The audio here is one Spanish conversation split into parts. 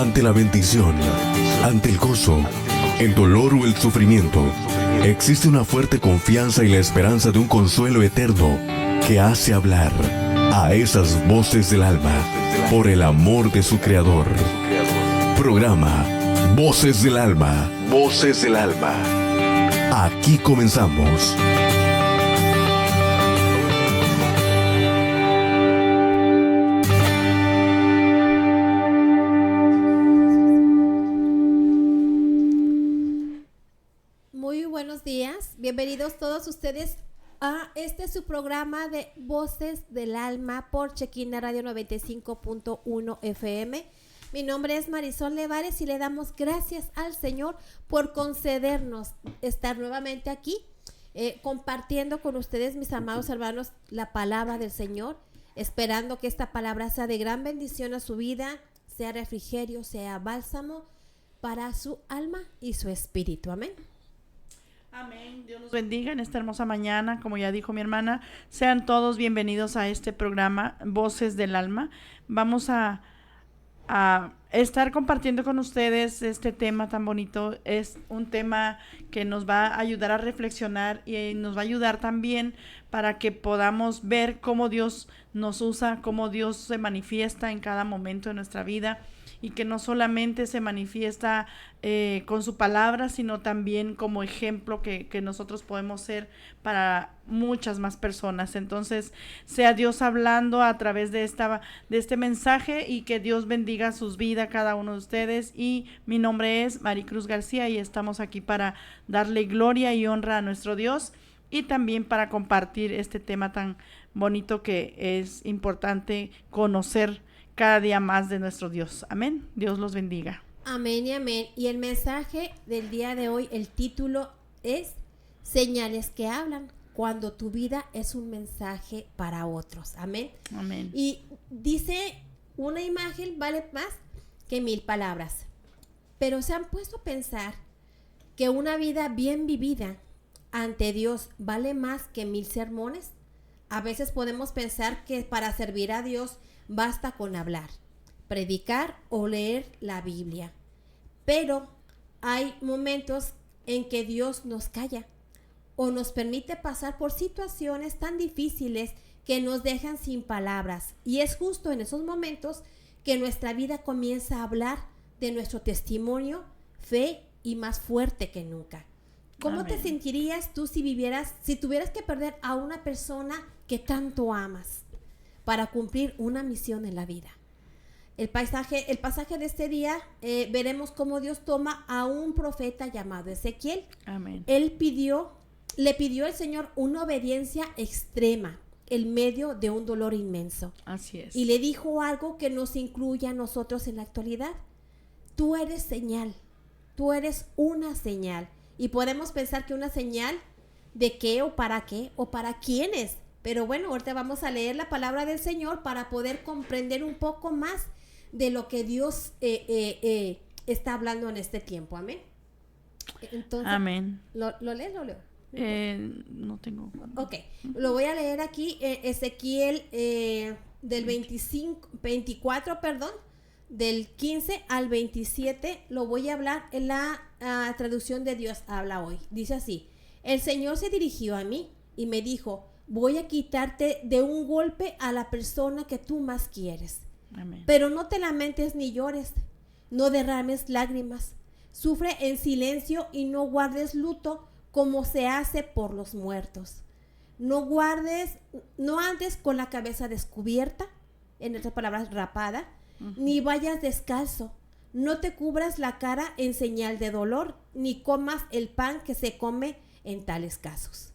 ante la bendición, ante el gozo, el dolor o el sufrimiento, existe una fuerte confianza y la esperanza de un consuelo eterno que hace hablar a esas voces del alma por el amor de su Creador. Programa Voces del Alma. Voces del Alma. Aquí comenzamos. Muy buenos días, bienvenidos todos ustedes a su programa de Voces del Alma por Chequina Radio 95.1 FM. Mi nombre es Marisol Nevares y le damos gracias al Señor por concedernos estar nuevamente aquí, compartiendo con ustedes, mis amados hermanos, la palabra del Señor, esperando que esta palabra sea de gran bendición a su vida, sea refrigerio, sea bálsamo para su alma y su espíritu. Amén. Amén. Dios los bendiga en esta hermosa mañana. Como ya dijo mi hermana, sean todos bienvenidos a este programa Voces del Alma. Vamos a estar compartiendo con ustedes este tema tan bonito. Es un tema que nos va a ayudar a reflexionar y nos va a ayudar también para que podamos ver cómo Dios nos usa, cómo Dios se manifiesta en cada momento de nuestra vida, y que no solamente se manifiesta con su palabra, sino también como ejemplo que nosotros podemos ser para muchas más personas. Entonces, sea Dios hablando a través de este mensaje, y que Dios bendiga sus vidas, cada uno de ustedes. Y mi nombre es Maricruz García y estamos aquí para darle gloria y honra a nuestro Dios, y también para compartir este tema tan bonito que es importante conocer cada día más de nuestro Dios. Amén. Dios los bendiga. Amén y amén. Y el mensaje del día de hoy, el título es Señales que hablan cuando tu vida es un mensaje para otros. Amén. Amén. Y dice, una imagen vale más que 1000 palabras. Pero se han puesto a pensar que una vida bien vivida ante Dios vale más que 1000 sermones. A veces podemos pensar que para servir a Dios basta con hablar, predicar o leer la Biblia. Pero hay momentos en que Dios nos calla o nos permite pasar por situaciones tan difíciles que nos dejan sin palabras. Y es justo en esos momentos que nuestra vida comienza a hablar de nuestro testimonio, fe y más fuerte que nunca. ¿Cómo Amén. te sentirías tú si tuvieras que perder a una persona que tanto amas para cumplir una misión en la vida? El pasaje de este día, veremos cómo Dios toma a un profeta llamado Ezequiel. Amén. Le pidió al Señor una obediencia extrema en medio de un dolor inmenso. Así es. Y le dijo algo que nos incluye a nosotros en la actualidad. Tú eres señal, tú eres una señal. Y podemos pensar que una señal de qué o para quiénes. Pero bueno, ahorita vamos a leer la palabra del Señor para poder comprender un poco más de lo que Dios está hablando en este tiempo. Amén. Entonces, amén. ¿Lo lees? ¿Lo leo? No tengo. Ok, lo voy a leer aquí, Ezequiel del 24, del 15 al 27, lo voy a hablar en la traducción de Dios habla hoy. Dice así: el Señor se dirigió a mí y me dijo: voy a quitarte de un golpe a la persona que tú más quieres. Amén. Pero no te lamentes ni llores, no derrames lágrimas, sufre en silencio y no guardes luto como se hace por los muertos. No andes con la cabeza descubierta, en otras palabras, rapada, ni vayas descalzo. No te cubras la cara en señal de dolor, ni comas el pan que se come en tales casos.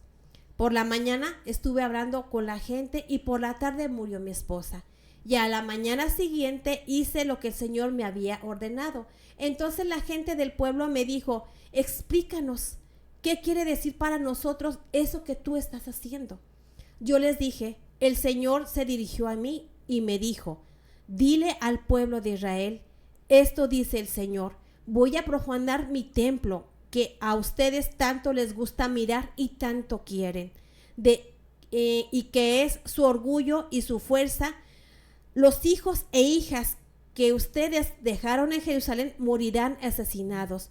Por la mañana estuve hablando con la gente y por la tarde murió mi esposa. Y a la mañana siguiente hice lo que el Señor me había ordenado. Entonces la gente del pueblo me dijo: explícanos, ¿qué quiere decir para nosotros eso que tú estás haciendo? Yo les dije: el Señor se dirigió a mí y me dijo: dile al pueblo de Israel, esto dice el Señor, voy a profanar mi templo, que a ustedes tanto les gusta mirar y tanto quieren, y que es su orgullo y su fuerza. Los hijos e hijas que ustedes dejaron en Jerusalén morirán asesinados.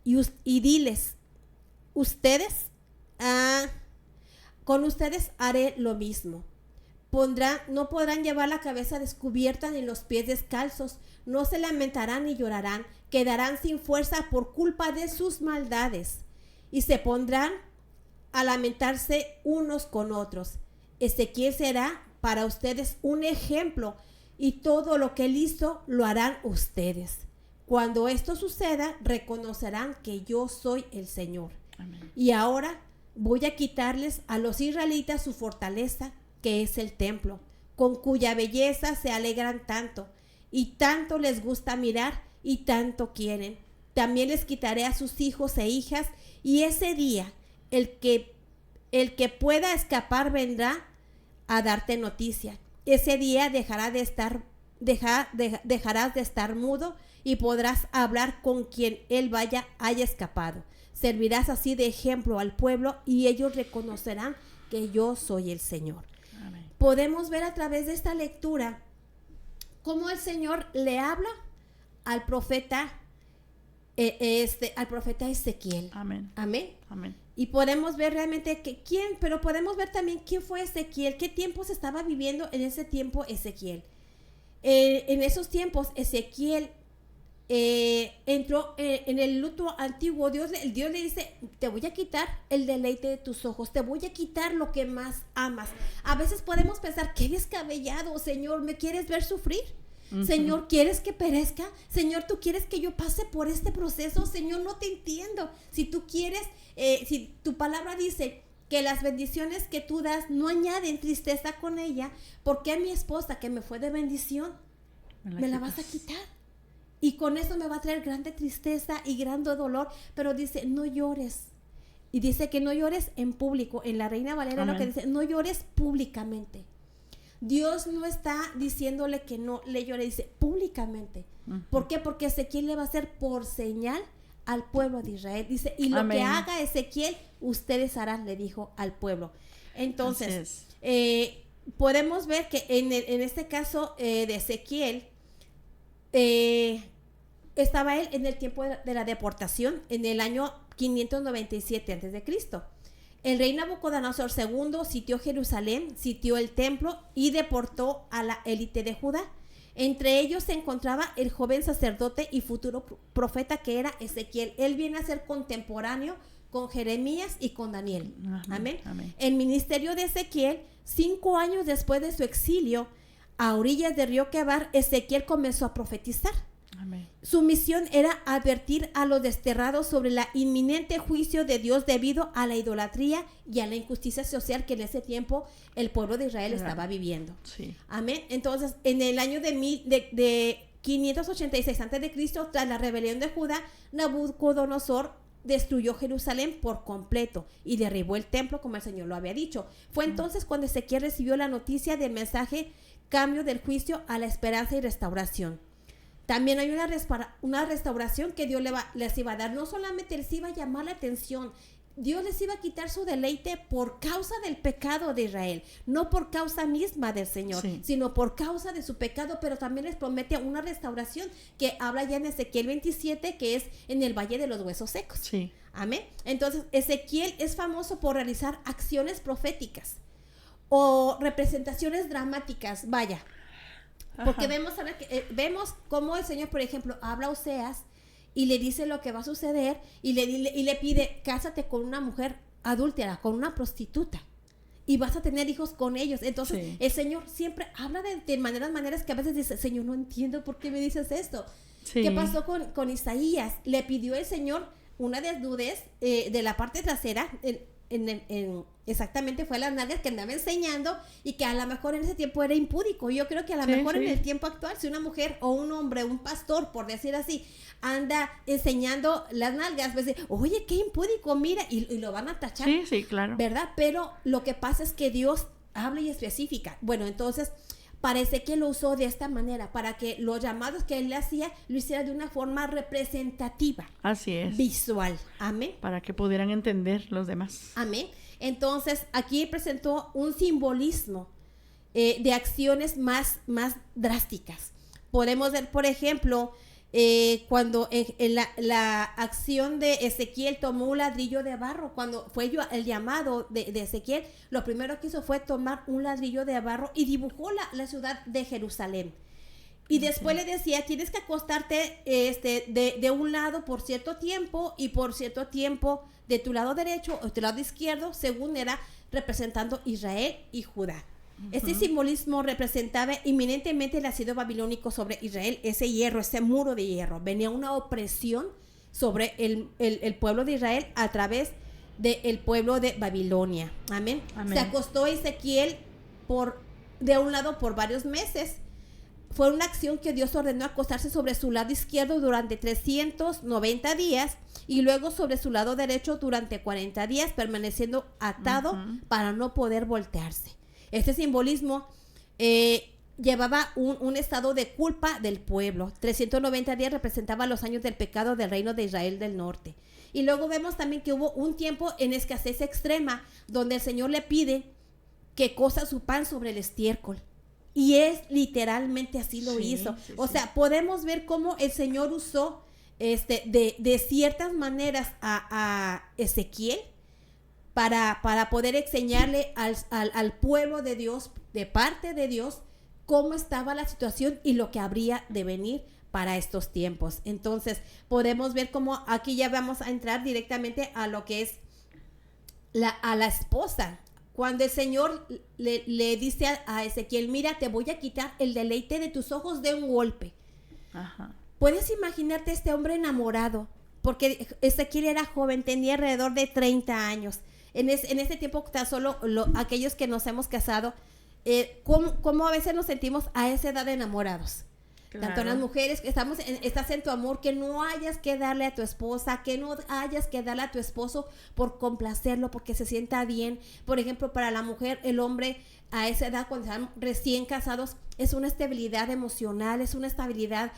Y diles, con ustedes haré lo mismo. No podrán llevar la cabeza descubierta ni los pies descalzos, no se lamentarán ni llorarán, quedarán sin fuerza por culpa de sus maldades y se pondrán a lamentarse unos con otros. Ezequiel será para ustedes un ejemplo y todo lo que él hizo lo harán ustedes. Cuando esto suceda, reconocerán que yo soy el Señor. Amén. Y ahora voy a quitarles a los israelitas su fortaleza, que es el templo, con cuya belleza se alegran tanto, y tanto les gusta mirar, y tanto quieren. También les quitaré a sus hijos e hijas, y ese día el que pueda escapar vendrá a darte noticia. Ese día dejarás de estar mudo y podrás hablar con quien él haya escapado. Servirás así de ejemplo al pueblo y ellos reconocerán que yo soy el Señor. Amén. Podemos ver a través de esta lectura cómo el Señor le habla al profeta Ezequiel. Amén. Amén. Amén. Y podemos ver realmente pero podemos ver también quién fue Ezequiel, qué tiempos estaba viviendo en ese tiempo Ezequiel. En esos tiempos Ezequiel entró en el luto antiguo. Dios le dice, te voy a quitar el deleite de tus ojos, te voy a quitar lo que más amas. A veces podemos pensar, qué descabellado, Señor, ¿me quieres ver sufrir? Uh-huh. Señor, ¿quieres que perezca? Señor, ¿tú quieres que yo pase por este proceso? Señor, no te entiendo. Si tú quieres, si tu palabra dice que las bendiciones que tú das no añaden tristeza con ella, ¿por qué a mi esposa que me fue de bendición me la vas a quitar? Y con eso me va a traer grande tristeza y grande dolor. Pero dice, no llores. Y dice que no llores en público. En la Reina Valera lo que dice, no llores públicamente. Dios no está diciéndole que no le llore, dice públicamente. Uh-huh. ¿Por qué? Porque Ezequiel le va a hacer por señal al pueblo de Israel. Dice, y lo que haga Ezequiel, ustedes harán, le dijo al pueblo. Entonces, podemos ver que en este caso de Ezequiel, estaba él en el tiempo de la deportación, en el año 597 a.C. El rey Nabucodonosor II sitió Jerusalén, sitió el templo y deportó a la élite de Judá. Entre ellos se encontraba el joven sacerdote y futuro profeta que era Ezequiel. Él viene a ser contemporáneo con Jeremías y con Daniel. Amén. Amén. El ministerio de Ezequiel, 5 años después de su exilio, a orillas del río Quebar, Ezequiel comenzó a profetizar. Amén. Su misión era advertir a los desterrados sobre el inminente juicio de Dios debido a la idolatría y a la injusticia social que en ese tiempo el pueblo de Israel estaba viviendo. Sí. Amén. Entonces, en el año de 586 a.C., tras la rebelión de Judá, Nabucodonosor destruyó Jerusalén por completo y derribó el templo como el Señor lo había dicho. Fue entonces cuando Ezequiel recibió la noticia del mensaje cambio del juicio a la esperanza y restauración. También hay una restauración que Dios les iba a dar. No solamente les iba a llamar la atención, Dios les iba a quitar su deleite por causa del pecado de Israel, no por causa misma del Señor, sino por causa de su pecado, pero también les promete una restauración que habla ya en Ezequiel 27, que es en el Valle de los Huesos Secos. Sí. Amén. Entonces, Ezequiel es famoso por realizar acciones proféticas o representaciones dramáticas, vaya. Porque vemos cómo el Señor, por ejemplo, habla a Oseas y le dice lo que va a suceder y le pide, cásate con una mujer adúltera, con una prostituta, y vas a tener hijos con ellos. Entonces, el Señor siempre habla de maneras que a veces dice, Señor, no entiendo por qué me dices esto. Sí. ¿Qué pasó con Isaías? Le pidió el Señor una desnudez de la parte trasera, exactamente fue las nalgas que andaba enseñando y que a lo mejor en ese tiempo era impúdico. Yo creo que a lo mejor en el tiempo actual, si una mujer o un hombre, un pastor, por decir así, anda enseñando las nalgas, pues oye, qué impúdico, mira, y lo van a tachar. Sí, claro. ¿Verdad? Pero lo que pasa es que Dios habla y especifica. Bueno, entonces parece que lo usó de esta manera para que los llamados que él le hacía lo hiciera de una forma representativa. Así es. Visual. Amén. Para que pudieran entender los demás. Amén. Entonces, aquí presentó un simbolismo de acciones más drásticas. Podemos ver, por ejemplo, cuando en la acción de Ezequiel tomó un ladrillo de barro, cuando fue el llamado de Ezequiel, lo primero que hizo fue tomar un ladrillo de barro y dibujó la ciudad de Jerusalén. Y después le decía, tienes que acostarte de un lado por cierto tiempo y por cierto tiempo de tu lado derecho o tu lado izquierdo, según era representando Israel y Judá. Este simbolismo representaba inminentemente el asedio babilónico sobre Israel, ese hierro, ese muro de hierro. Venía una opresión sobre el pueblo de Israel a través del pueblo de Babilonia. Amén. Se acostó Ezequiel de un lado por varios meses. Fue una acción que Dios ordenó acostarse sobre su lado izquierdo durante 390 días y luego sobre su lado derecho durante 40 días, permaneciendo atado para no poder voltearse. Este simbolismo llevaba un estado de culpa del pueblo. 390 días representaba los años del pecado del reino de Israel del norte. Y luego vemos también que hubo un tiempo en escasez extrema donde el Señor le pide que cosa su pan sobre el estiércol. Y es literalmente así lo hizo. O sea, podemos ver cómo el Señor usó de ciertas maneras a Ezequiel para poder enseñarle al pueblo de Dios, de parte de Dios, cómo estaba la situación y lo que habría de venir para estos tiempos. Entonces, podemos ver cómo aquí ya vamos a entrar directamente a lo que es a la esposa. Cuando el Señor le dice a Ezequiel, mira, te voy a quitar el deleite de tus ojos de un golpe. Ajá. Puedes imaginarte este hombre enamorado, porque Ezequiel era joven, tenía alrededor de 30 años. En ese tiempo, tan solo aquellos que nos hemos casado, ¿cómo a veces nos sentimos a esa edad enamorados? Claro. Tanto las mujeres que estás en tu amor, que no hayas que darle a tu esposa, que no hayas que darle a tu esposo por complacerlo, porque se sienta bien. Por ejemplo, para la mujer, el hombre a esa edad, cuando están recién casados, es una estabilidad emocional, es una estabilidad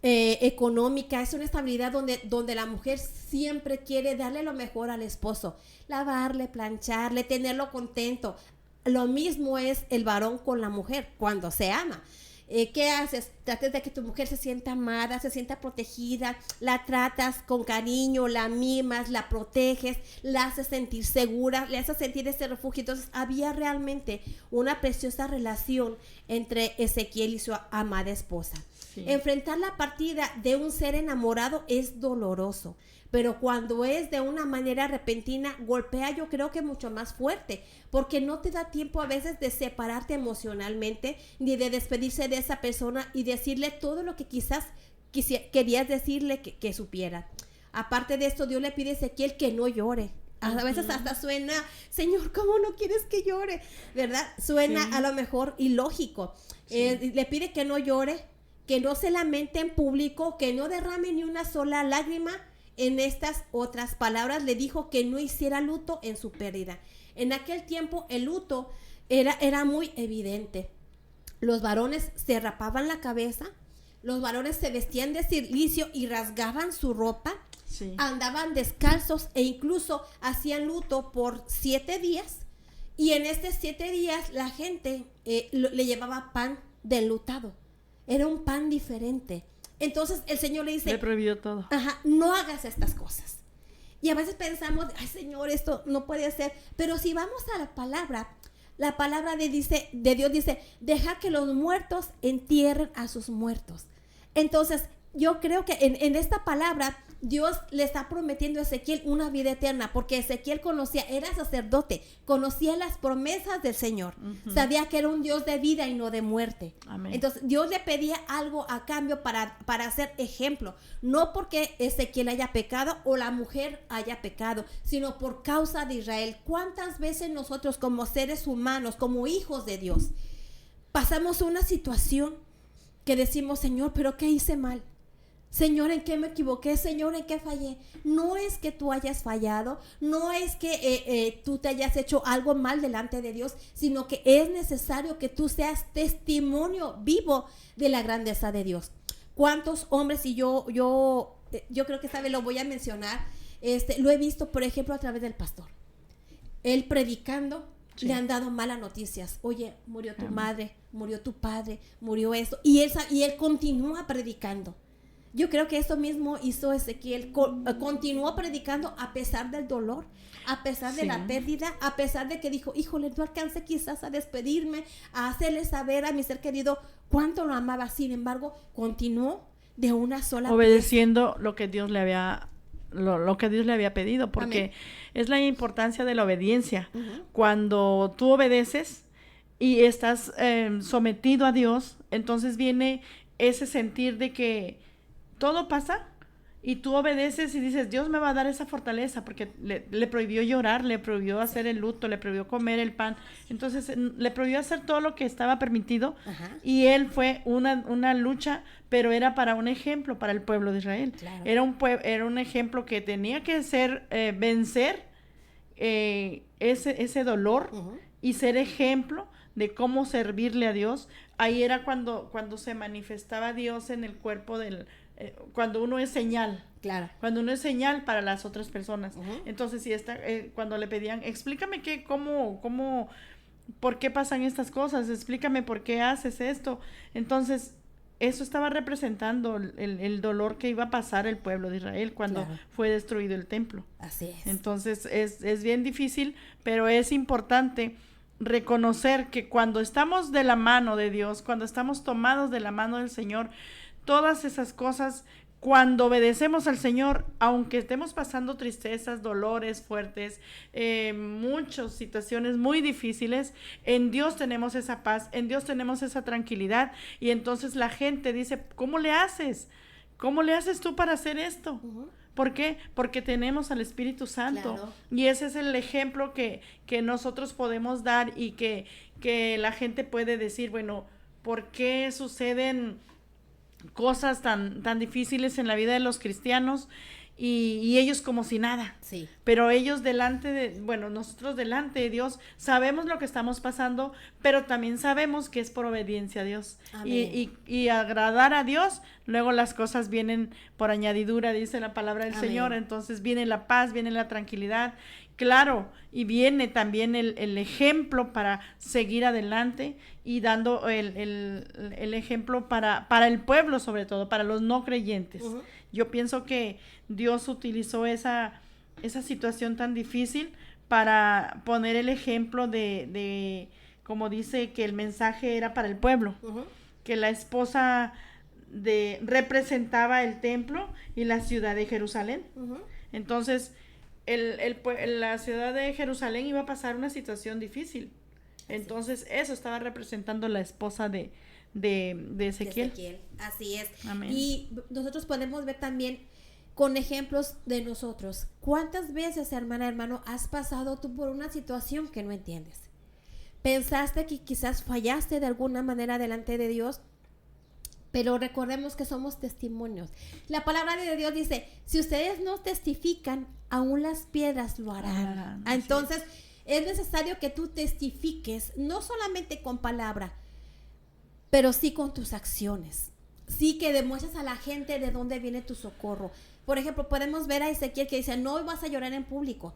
económica, es una estabilidad donde la mujer siempre quiere darle lo mejor al esposo, lavarle, plancharle, tenerlo contento. Lo mismo es el varón con la mujer cuando se ama. ¿Qué haces? Tratas de que tu mujer se sienta amada, se sienta protegida, la tratas con cariño, la mimas, la proteges, la haces sentir segura, le haces sentir ese refugio. Entonces había realmente una preciosa relación entre Ezequiel y su amada esposa. Sí. Enfrentar la partida de un ser enamorado es doloroso, pero cuando es de una manera repentina, golpea, yo creo que mucho más fuerte, porque no te da tiempo a veces de separarte emocionalmente, ni de despedirse de esa persona y decirle todo lo que quizás querías decirle que supiera. Aparte de esto, Dios le pide a Ezequiel que no llore. A veces hasta suena, Señor, ¿cómo no quieres que llore? ¿Verdad? Suena a lo mejor ilógico. Le pide que no llore, que no se lamente en público, que no derrame ni una sola lágrima. En estas otras palabras le dijo que no hiciera luto en su pérdida. En aquel tiempo el luto era muy evidente. Los varones se rapaban la cabeza, los varones se vestían de cilicio y rasgaban su ropa, andaban descalzos e incluso hacían luto por 7 días. Y en estos 7 días la gente le llevaba pan de enlutado. Era un pan diferente. Entonces el Señor le dice, le prohibió todo. No hagas estas cosas. Y a veces pensamos, ay Señor, esto no puede ser. Pero si vamos a la palabra de Dios dice, deja que los muertos entierren a sus muertos. Entonces yo creo que en esta palabra Dios le está prometiendo a Ezequiel una vida eterna, porque Ezequiel era sacerdote, conocía las promesas del Señor, sabía que era un Dios de vida y no de muerte. Amén. Entonces Dios le pedía algo a cambio para hacer ejemplo, no porque Ezequiel haya pecado o la mujer haya pecado, sino por causa de Israel. ¿Cuántas veces nosotros como seres humanos, como hijos de Dios, pasamos una situación que decimos, Señor, ¿pero qué hice mal? Señor, ¿en qué me equivoqué? Señor, ¿en qué fallé? No es que tú hayas fallado, no es que tú te hayas hecho algo mal delante de Dios, sino que es necesario que tú seas testimonio vivo de la grandeza de Dios. ¿Cuántos hombres? Y yo creo que esta vez lo voy a mencionar, lo he visto, por ejemplo, a través del pastor. Él predicando, Sí. Le han dado malas noticias. Oye, murió tu Amén. madre, murió tu padre, murió esto. Y él continúa predicando. Yo creo que eso mismo hizo Ezequiel. Continuó predicando a pesar del dolor, a pesar de Sí. la pérdida, a pesar de que dijo, híjole, no alcancé quizás a despedirme, a hacerle saber a mi ser querido cuánto lo amaba. Sin embargo, continuó de una sola Obedeciendo lo que Dios le había lo que Dios le había pedido, porque Amén. es la importancia de la obediencia. Ujú. Cuando tú obedeces y estás sometido a Dios, entonces viene ese sentir de que todo pasa y tú obedeces y dices, Dios me va a dar esa fortaleza, porque le prohibió llorar, le prohibió hacer el luto, le prohibió comer el pan, entonces le prohibió hacer todo lo que estaba permitido. Ajá. Y él fue una lucha, pero era para un ejemplo para el pueblo de Israel. Claro. Era un ejemplo que tenía que ser vencer ese dolor Ujú. y ser ejemplo de cómo servirle a Dios. Ahí era cuando se manifestaba Dios en el cuerpo cuando uno es señal. Claro. Cuando uno es señal para las otras personas. Ujú. Entonces, si cuando le pedían, explícame por qué pasan estas cosas, explícame por qué haces esto. Entonces, eso estaba representando el dolor que iba a pasar el pueblo de Israel cuando Claro. fue destruido el templo. Así es. Entonces, es bien difícil, pero es importante reconocer que cuando estamos de la mano de Dios, cuando estamos tomados de la mano del Señor, todas esas cosas, cuando obedecemos al Señor, aunque estemos pasando tristezas, dolores fuertes, muchas situaciones muy difíciles, en Dios tenemos esa paz, en Dios tenemos esa tranquilidad, y entonces la gente dice, ¿cómo le haces? ¿Cómo le haces tú para hacer esto? Ujú. ¿Por qué? Porque tenemos al Espíritu Santo. Claro. Y ese es el ejemplo que nosotros podemos dar y que la gente puede decir, bueno, ¿por qué suceden cosas tan difíciles en la vida de los cristianos y ellos como si nada? Sí. Pero ellos nosotros delante de Dios sabemos lo que estamos pasando, pero también sabemos que es por obediencia a Dios. Amén. Y agradar a Dios, luego las cosas vienen por añadidura, dice la palabra del Amén. Señor. Entonces viene la paz, viene la tranquilidad, claro, y viene también el ejemplo para seguir adelante y dando el ejemplo para el pueblo, sobre todo, para los no creyentes. Ujú. Yo pienso que Dios utilizó esa situación tan difícil para poner el ejemplo de como dice, que el mensaje era para el pueblo, Ujú. que la esposa representaba el templo y la ciudad de Jerusalén. Ujú. Entonces, la ciudad de Jerusalén iba a pasar una situación difícil. Entonces, eso estaba representando la esposa de Ezequiel. Así es. Amén. Y nosotros podemos ver también con ejemplos de nosotros. ¿Cuántas veces, hermano, has pasado tú por una situación que no entiendes? Pensaste que quizás fallaste de alguna manera delante de Dios, pero recordemos que somos testimonios. La palabra de Dios dice, si ustedes no testifican, aún las piedras lo harán. Así Entonces, es necesario que tú testifiques, no solamente con palabra, pero sí con tus acciones. Sí que demuestres a la gente de dónde viene tu socorro. Por ejemplo, podemos ver a Ezequiel que dice, no vas a llorar en público.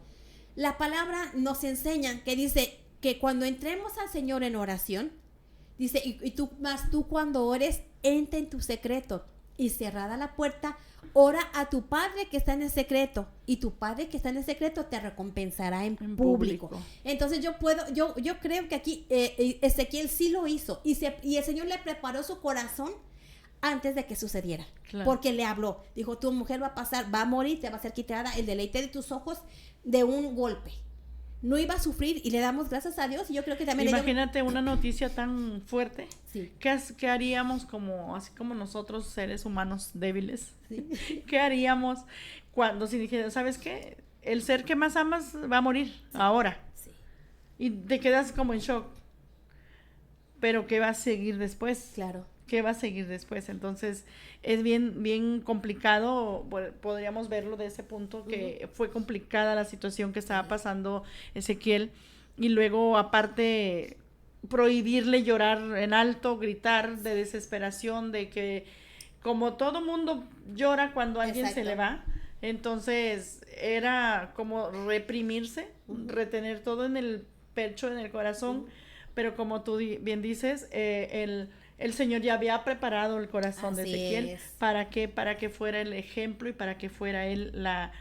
La palabra nos enseña que dice que cuando entremos al Señor en oración, dice, y tú cuando ores, entra en tu secreto y cerrada la puerta, ora a tu Padre que está en el secreto, y tu Padre que está en el secreto te recompensará en público. Entonces yo creo que aquí Ezequiel sí lo hizo, y el Señor le preparó su corazón antes de que sucediera. Claro. Porque le habló, dijo, tu mujer va a morir, te va a ser quitada el deleite de tus ojos de un golpe. No iba a sufrir, y le damos gracias a Dios. Y yo creo que también Imagínate una noticia tan fuerte. Sí. ¿Qué haríamos así como nosotros, seres humanos débiles? Sí. ¿Qué haríamos si dijera, ¿sabes qué? El ser que más amas va a morir ahora. Sí. Y te quedas como en shock. Pero ¿qué va a seguir después? Claro. ¿Qué va a seguir después? Entonces, es bien complicado. Podríamos verlo de ese punto, que fue complicada la situación que estaba pasando Ezequiel. Y luego, aparte, prohibirle llorar en alto, gritar de desesperación, de que como todo mundo llora cuando alguien Exacto. se le va, entonces era como reprimirse, retener todo en pecho, en el corazón, pero como tú bien dices, el Señor ya había preparado el corazón de Así Ezequiel es. para que fuera el ejemplo y para que fuera él la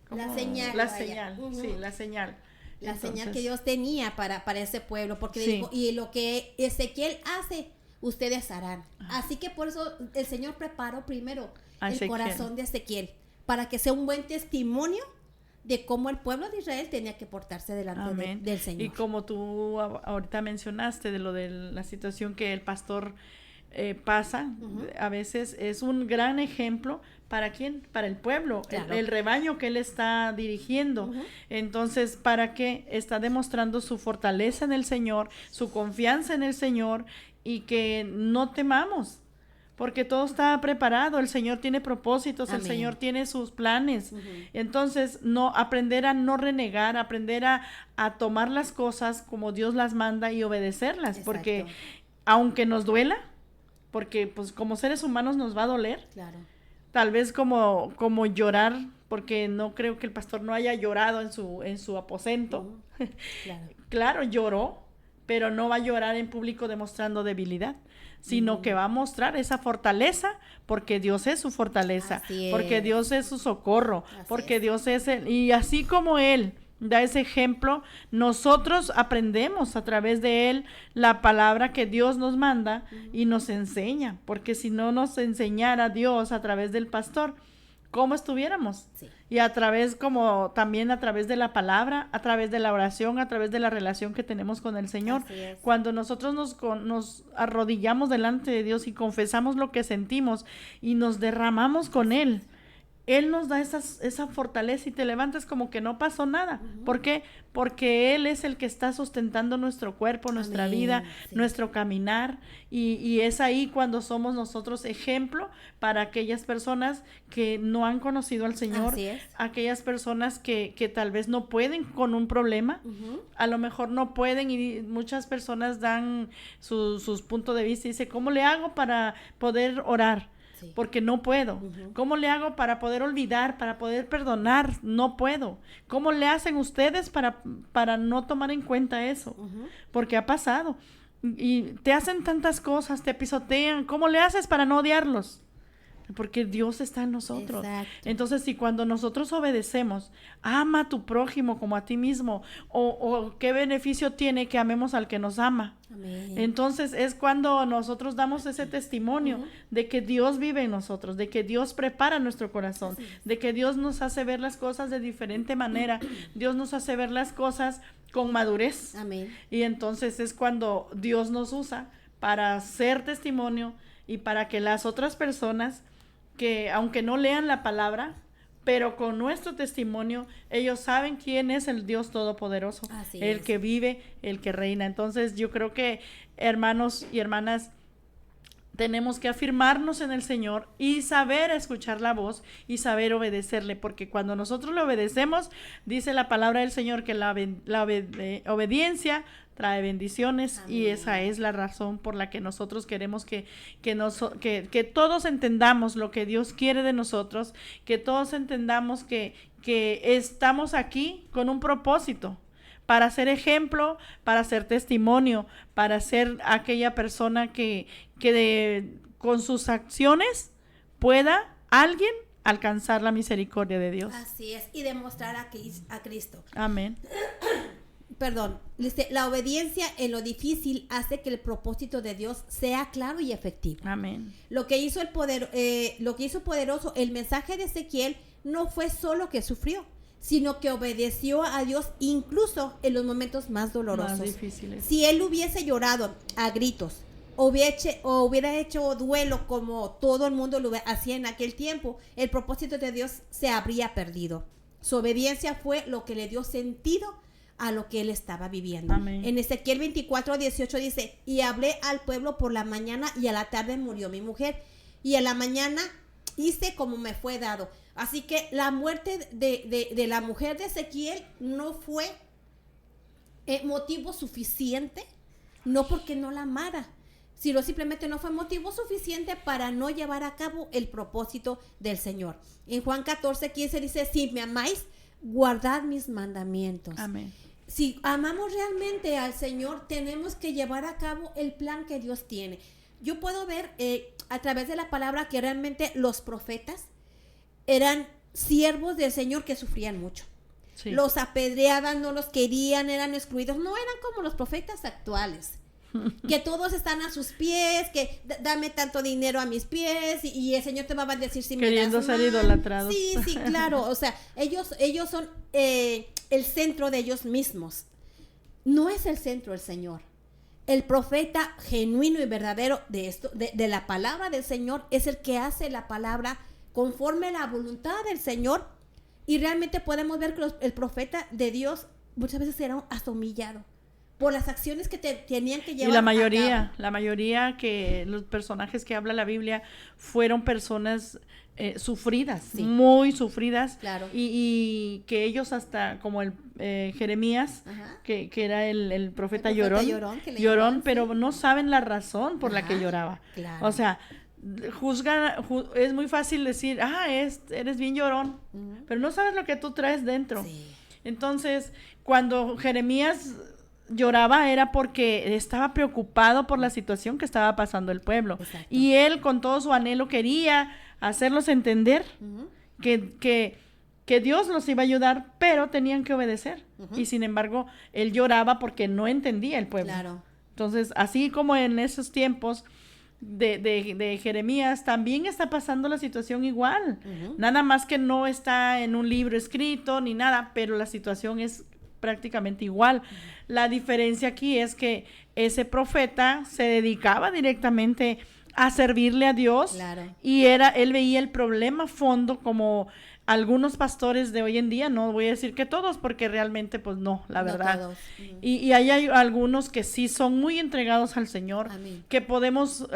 ¿cómo? señal, La vaya. señal, Ujú. sí, la señal. La señal Entonces, que Dios tenía para ese pueblo, porque Sí. dijo, y lo que Ezequiel hace, ustedes harán. Así que por eso el Señor preparó primero A el Ezequiel. corazón de Ezequiel, para que sea un buen testimonio de cómo el pueblo de Israel tenía que portarse delante Amén. del Señor. Y como tú ahorita mencionaste de lo de la situación que el pastor pasa, Ujú. a veces es un gran ejemplo. ¿Para quién? Para el pueblo, Claro. el rebaño que él está dirigiendo. Ujú. Entonces, ¿para qué? Está demostrando su fortaleza en el Señor, su confianza en el Señor y que no temamos. Porque todo está preparado, el Señor tiene propósitos, el Amén. Señor tiene sus planes. Ujú. Entonces, aprender a no renegar, aprender a tomar las cosas como Dios las manda y obedecerlas. Exacto. Porque aunque nos duela, porque pues como seres humanos nos va a doler, Claro. tal vez como llorar, porque no creo que el pastor no haya llorado en su aposento. Ujú. Claro. Claro, lloró, pero no va a llorar en público demostrando debilidad, sino que va a mostrar esa fortaleza, porque Dios es su fortaleza, Así porque es. Dios es su socorro, Así porque es. Dios es y así como Él da ese ejemplo, nosotros aprendemos a través de Él la palabra que Dios nos manda y nos enseña, porque si no nos enseñara Dios a través del pastor, ¿cómo estuviéramos? Sí. Y también a través de la palabra, a través de la oración, a través de la relación que tenemos con el Señor. Así es. Cuando nosotros nos arrodillamos delante de Dios y confesamos lo que sentimos y nos derramamos con Él, Él nos da esa fortaleza y te levantas como que no pasó nada. Ujú. ¿Por qué? Porque Él es el que está sustentando nuestro cuerpo, nuestra Amén, vida, sí. nuestro caminar. Y es ahí cuando somos nosotros ejemplo para aquellas personas que no han conocido al Señor, Así es. aquellas personas que tal vez no pueden con un problema. Ujú. A lo mejor no pueden y muchas personas dan sus puntos de vista y dicen, ¿cómo le hago para poder orar? Sí. Porque no puedo. Ujú. ¿Cómo le hago para poder olvidar, para poder perdonar? No puedo. ¿Cómo le hacen ustedes para no tomar en cuenta eso? Ujú. Porque ha pasado. Y te hacen tantas cosas, te pisotean. ¿Cómo le haces para no odiarlos? Porque Dios está en nosotros. Exacto. Entonces, si cuando nosotros obedecemos, ama a tu prójimo como a ti mismo, o qué beneficio tiene que amemos al que nos ama. Amén. Entonces es cuando nosotros damos ese testimonio Ujú. de que Dios vive en nosotros, de que Dios prepara nuestro corazón, Así es. de que Dios nos hace ver las cosas de diferente manera, Dios nos hace ver las cosas con madurez. Amén. Y entonces es cuando Dios nos usa para ser testimonio y para que las otras personas que aunque no lean la palabra, pero con nuestro testimonio, ellos saben quién es el Dios Todopoderoso, Así el es. que vive, el que reina. Entonces yo creo que, hermanos y hermanas, tenemos que afirmarnos en el Señor y saber escuchar la voz y saber obedecerle, porque cuando nosotros le obedecemos, dice la palabra del Señor que la obediencia trae bendiciones. Amén. Y esa es la razón por la que nosotros queremos que todos entendamos lo que Dios quiere de nosotros, que todos entendamos que estamos aquí con un propósito, para ser ejemplo, para ser testimonio, para ser aquella persona que con sus acciones pueda alguien alcanzar la misericordia de Dios. Así es. Y demostrar a Cristo. Amén. Perdón. Dice, la obediencia en lo difícil hace que el propósito de Dios sea claro y efectivo. Amén. Lo que hizo poderoso el mensaje de Ezequiel no fue solo que sufrió, sino que obedeció a Dios incluso en los momentos más dolorosos. Más difíciles. Si él hubiese llorado a gritos o hubiera hecho duelo como todo el mundo lo hacía en aquel tiempo, el propósito de Dios se habría perdido. Su obediencia fue lo que le dio sentido a lo que él estaba viviendo. Amén. En Ezequiel 24:18 dice, y hablé al pueblo por la mañana y a la tarde murió mi mujer, y a la mañana hice como me fue dado. Así que la muerte de la mujer de Ezequiel no fue motivo suficiente, no porque no la amara, sino simplemente no fue motivo suficiente para no llevar a cabo el propósito del Señor. En Juan 14:15 dice, si me amáis, guardad mis mandamientos. Amén. Si amamos realmente al Señor, tenemos que llevar a cabo el plan que Dios tiene. Yo puedo ver a través de la palabra que realmente los profetas eran siervos del Señor que sufrían mucho. Sí. Los apedreaban, no los querían, eran excluidos. No eran como los profetas actuales, que todos están a sus pies, que dame tanto dinero a mis pies y el Señor te va a decir si queriendo me das ser más. idolatrados. Sí, claro. O sea, ellos son el centro de ellos mismos. No es el centro el Señor. El profeta genuino y verdadero de la palabra del Señor es el que hace la palabra conforme a la voluntad del Señor. Y realmente podemos ver que el profeta de Dios muchas veces era hasta humillado por las acciones que tenían que llevar y a la mayoría que los personajes que habla la Biblia fueron personas sufridas, Sí. muy sufridas, Claro. y que ellos hasta como el Jeremías, Ajá. que era el profeta El profeta llorón, que le llorón, llamaban, pero sí. no saben la razón por la que Ajá, lloraba. claro. O sea, es muy fácil decir, eres bien llorón, Ujú. pero no sabes lo que tú traes dentro. Sí. Entonces, cuando Jeremías lloraba era porque estaba preocupado por la situación que estaba pasando el pueblo. Exacto. Y él con todo su anhelo quería hacerlos entender Ujú. que Dios los iba a ayudar, pero tenían que obedecer. Ujú. Y sin embargo, él lloraba porque no entendía el pueblo. Claro. Entonces, así como en esos tiempos de Jeremías, también está pasando la situación igual. Ujú. Nada más que no está en un libro escrito ni nada, pero la situación es prácticamente igual. La diferencia aquí es que ese profeta se dedicaba directamente a servirle a Dios. Claro. Y él veía el problema a fondo, como algunos pastores de hoy en día, no voy a decir que todos, porque realmente pues no, la No verdad. todos. Ujú. Y hay algunos que sí son muy entregados al Señor, Amén. que podemos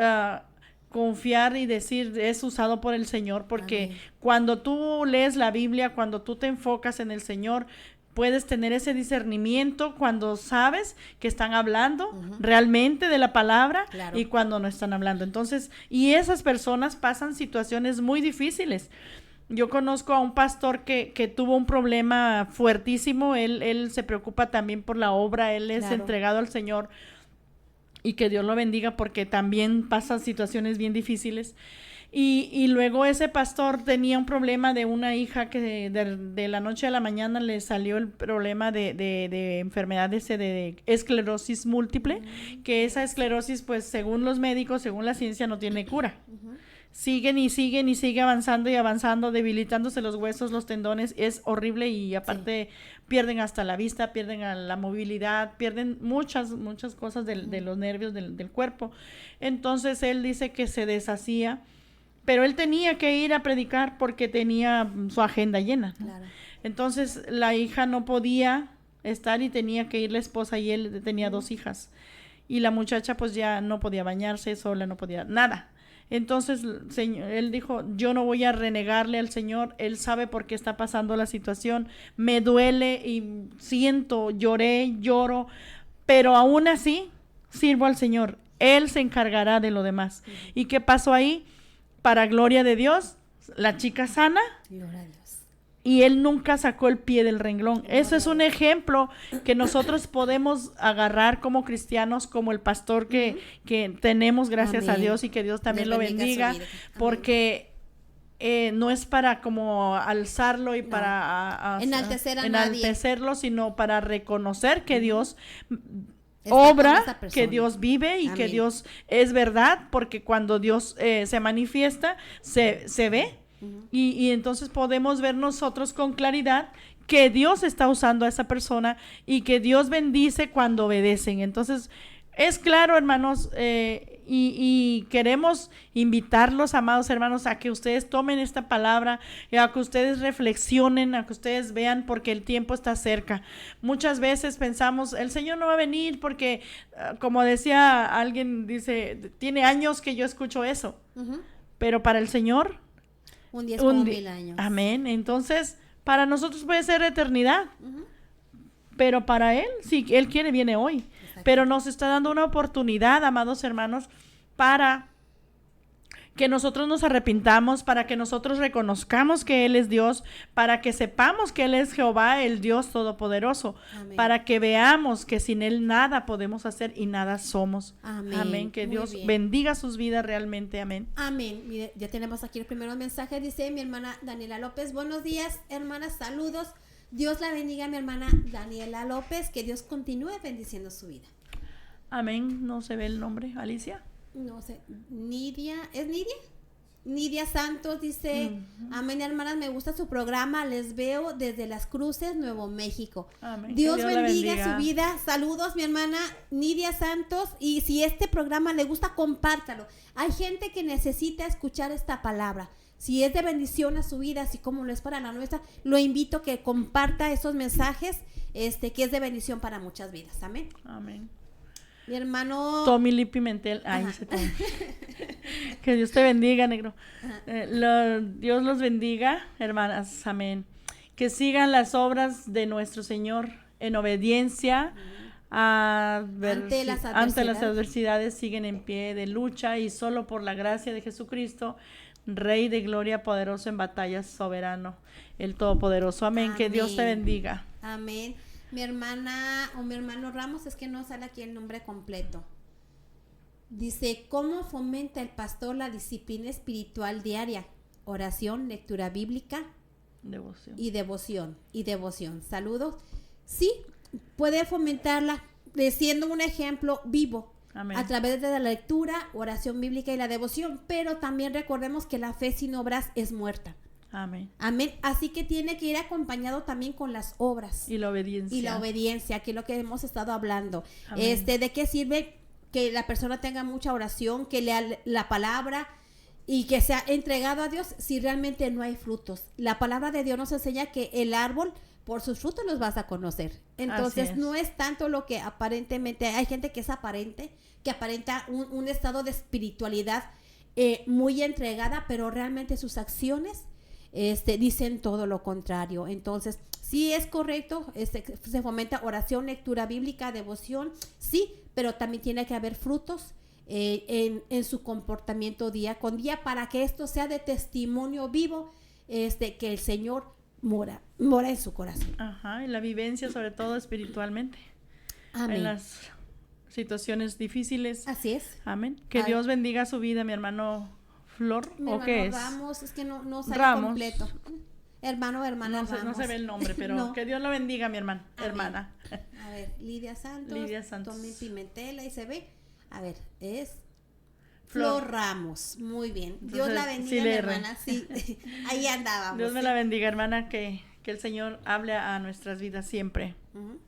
confiar y decir es usado por el Señor, porque Amén. cuando tú lees la Biblia, cuando tú te enfocas en el Señor, puedes tener ese discernimiento cuando sabes que están hablando Ujú. realmente de la palabra, Claro. y cuando no están hablando. Entonces, y esas personas pasan situaciones muy difíciles. Yo conozco a un pastor que tuvo un problema fuertísimo. Él se preocupa también por la obra, él es Claro. entregado al Señor, y que Dios lo bendiga, porque también pasan situaciones bien difíciles. Y luego ese pastor tenía un problema de una hija que de la noche a la mañana le salió el problema de enfermedad de esclerosis múltiple, que esa esclerosis, pues según los médicos, según la ciencia, no tiene cura. Ujú. Siguen y siguen y sigue avanzando y avanzando, debilitándose los huesos, los tendones, es horrible, y aparte pierden hasta la vista, pierden la movilidad, pierden muchas cosas de los nervios del cuerpo. Entonces él dice que se deshacía, pero él tenía que ir a predicar porque tenía su agenda llena, ¿no? Claro. Entonces la hija no podía estar y tenía que ir la esposa, y él tenía 2 hijas. Y la muchacha pues ya no podía bañarse sola, no podía nada. Entonces él dijo, yo no voy a renegarle al Señor, Él sabe por qué está pasando la situación, me duele y lloro, pero aún así sirvo al Señor, Él se encargará de lo demás. ¿Y qué pasó ahí? Para gloria de Dios, la chica sana, Gloria a Dios. y él nunca sacó el pie del renglón. Eso es un ejemplo que nosotros podemos agarrar como cristianos, como el pastor que tenemos, gracias a Amén. Dios, y que Dios también Dios lo bendiga bendiga, su vida. Amén. porque no es para como alzarlo y No. para Enaltecer a nadie. enaltecerlo, sino para reconocer que Dios Está con obra, esa persona. que Dios vive y que Amén. Dios es verdad, porque cuando Dios se manifiesta, se ve. Ujú. Y entonces podemos ver nosotros con claridad que Dios está usando a esa persona y que Dios bendice cuando obedecen. Entonces, es claro, hermanos, y queremos invitarlos, amados hermanos, a que ustedes tomen esta palabra, y a que ustedes reflexionen, a que ustedes vean, porque el tiempo está cerca. Muchas veces pensamos, el Señor no va a venir porque, como decía alguien, dice, tiene años que yo escucho eso, Ujú. pero para el Señor... Un día es como un di- 1000 años. Amén. Entonces, para nosotros puede ser eternidad, Ujú. pero para Él, si Él quiere, viene hoy. Exacto. Pero nos está dando una oportunidad, amados hermanos, para que nosotros nos arrepintamos, para que nosotros reconozcamos que Él es Dios, para que sepamos que Él es Jehová, el Dios Todopoderoso, Amén. para que veamos que sin Él nada podemos hacer y nada somos. Amén. Amén. Que Muy Dios bien. bendiga sus vidas realmente. Amén. Amén. Mire, ya tenemos aquí el primer mensaje. Dice mi hermana Daniela López. Buenos días, hermanas. Saludos. Dios la bendiga, mi hermana Daniela López. Que Dios continúe bendiciendo su vida. Amén. No se ve el nombre, Alicia. No sé, Nidia, ¿es Nidia? Nidia Santos dice, amén, hermanas, me gusta su programa, les veo desde Las Cruces, Nuevo México. Amén. Dios Que la bendiga su vida. Saludos, mi hermana Nidia Santos, y si este programa le gusta, compártalo. Hay gente que necesita escuchar esta palabra. Si es de bendición a su vida, así como lo es para la nuestra, lo invito a que comparta esos mensajes, que es de bendición para muchas vidas. Amén. Amén. Mi hermano Tommy Lee Pimentel. Ay, ese Tommy. Que Dios te bendiga, negro. Dios los bendiga, hermanas. Amén. Que sigan las obras de nuestro Señor en obediencia. Ante las adversidades siguen en pie de lucha y solo por la gracia de Jesucristo, Rey de gloria, poderoso en batallas, soberano, el Todopoderoso. Amén. Que Dios te bendiga. Amén. Mi hermana o mi hermano Ramos, es que no sale aquí el nombre completo. Dice, ¿cómo fomenta el pastor la disciplina espiritual diaria? Oración, lectura bíblica y devoción. Saludos. Sí, puede fomentarla siendo un ejemplo vivo. Amén. A través de la lectura, oración bíblica y la devoción, pero también recordemos que la fe sin obras es muerta. Amén. Amén. Así que tiene que ir acompañado también con las obras. Y la obediencia. Y la obediencia, que es lo que hemos estado hablando. Amén. ¿De qué sirve que la persona tenga mucha oración, que lea la palabra y que sea entregado a Dios si realmente no hay frutos? La palabra de Dios nos enseña que el árbol, por sus frutos los vas a conocer. Entonces no es tanto lo que aparentemente, hay gente que es aparente, que aparenta un estado de espiritualidad muy entregada, pero realmente sus acciones dicen todo lo contrario. Entonces, sí es correcto, se fomenta oración, lectura bíblica, devoción, sí, pero también tiene que haber frutos en su comportamiento día con día para que esto sea de testimonio vivo, que el Señor mora en su corazón. Ajá, y la vivencia sobre todo espiritualmente. Amén. En las situaciones difíciles. Así es. Amén. Que Dios bendiga su vida, mi hermano Flor, mi ¿o hermano qué es? Ramos, es que no sale Ramos. completo. Hermano, hermana Ramos. No se ve el nombre, pero No. que Dios lo bendiga, mi Amén. hermana. A ver, Lidia Santos. Tommy Pimentel, ahí se ve. A ver, es Flor Ramos. Muy bien. Dios Entonces, la bendiga, sí mi le hermana. Sí, ahí andábamos. Dios me la bendiga, hermana, que el Señor hable a nuestras vidas siempre. Uh-huh.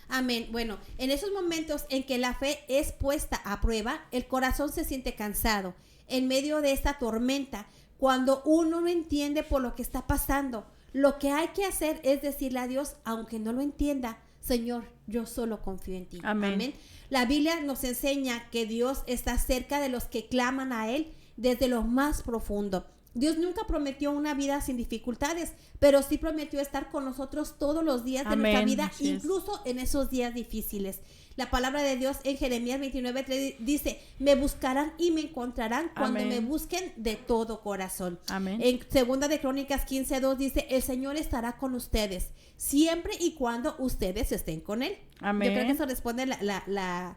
Amén. Bueno, en esos momentos en que la fe es puesta a prueba, el corazón se siente cansado. En medio de esta tormenta, cuando uno no entiende por lo que está pasando, lo que hay que hacer es decirle a Dios, aunque no lo entienda, Señor, yo solo confío en ti. Amén. Amén. La Biblia nos enseña que Dios está cerca de los que claman a Él desde lo más profundo. Dios nunca prometió una vida sin dificultades, pero sí prometió estar con nosotros todos los días de nuestra vida, Así es. incluso en esos días difíciles. La palabra de Dios en Jeremías 29:3 dice, me buscarán y me encontrarán cuando Amén. me busquen de todo corazón. Amén. En segunda de Crónicas 15:2 dice, el Señor estará con ustedes siempre y cuando ustedes estén con Él. Amén. Yo creo que eso responde la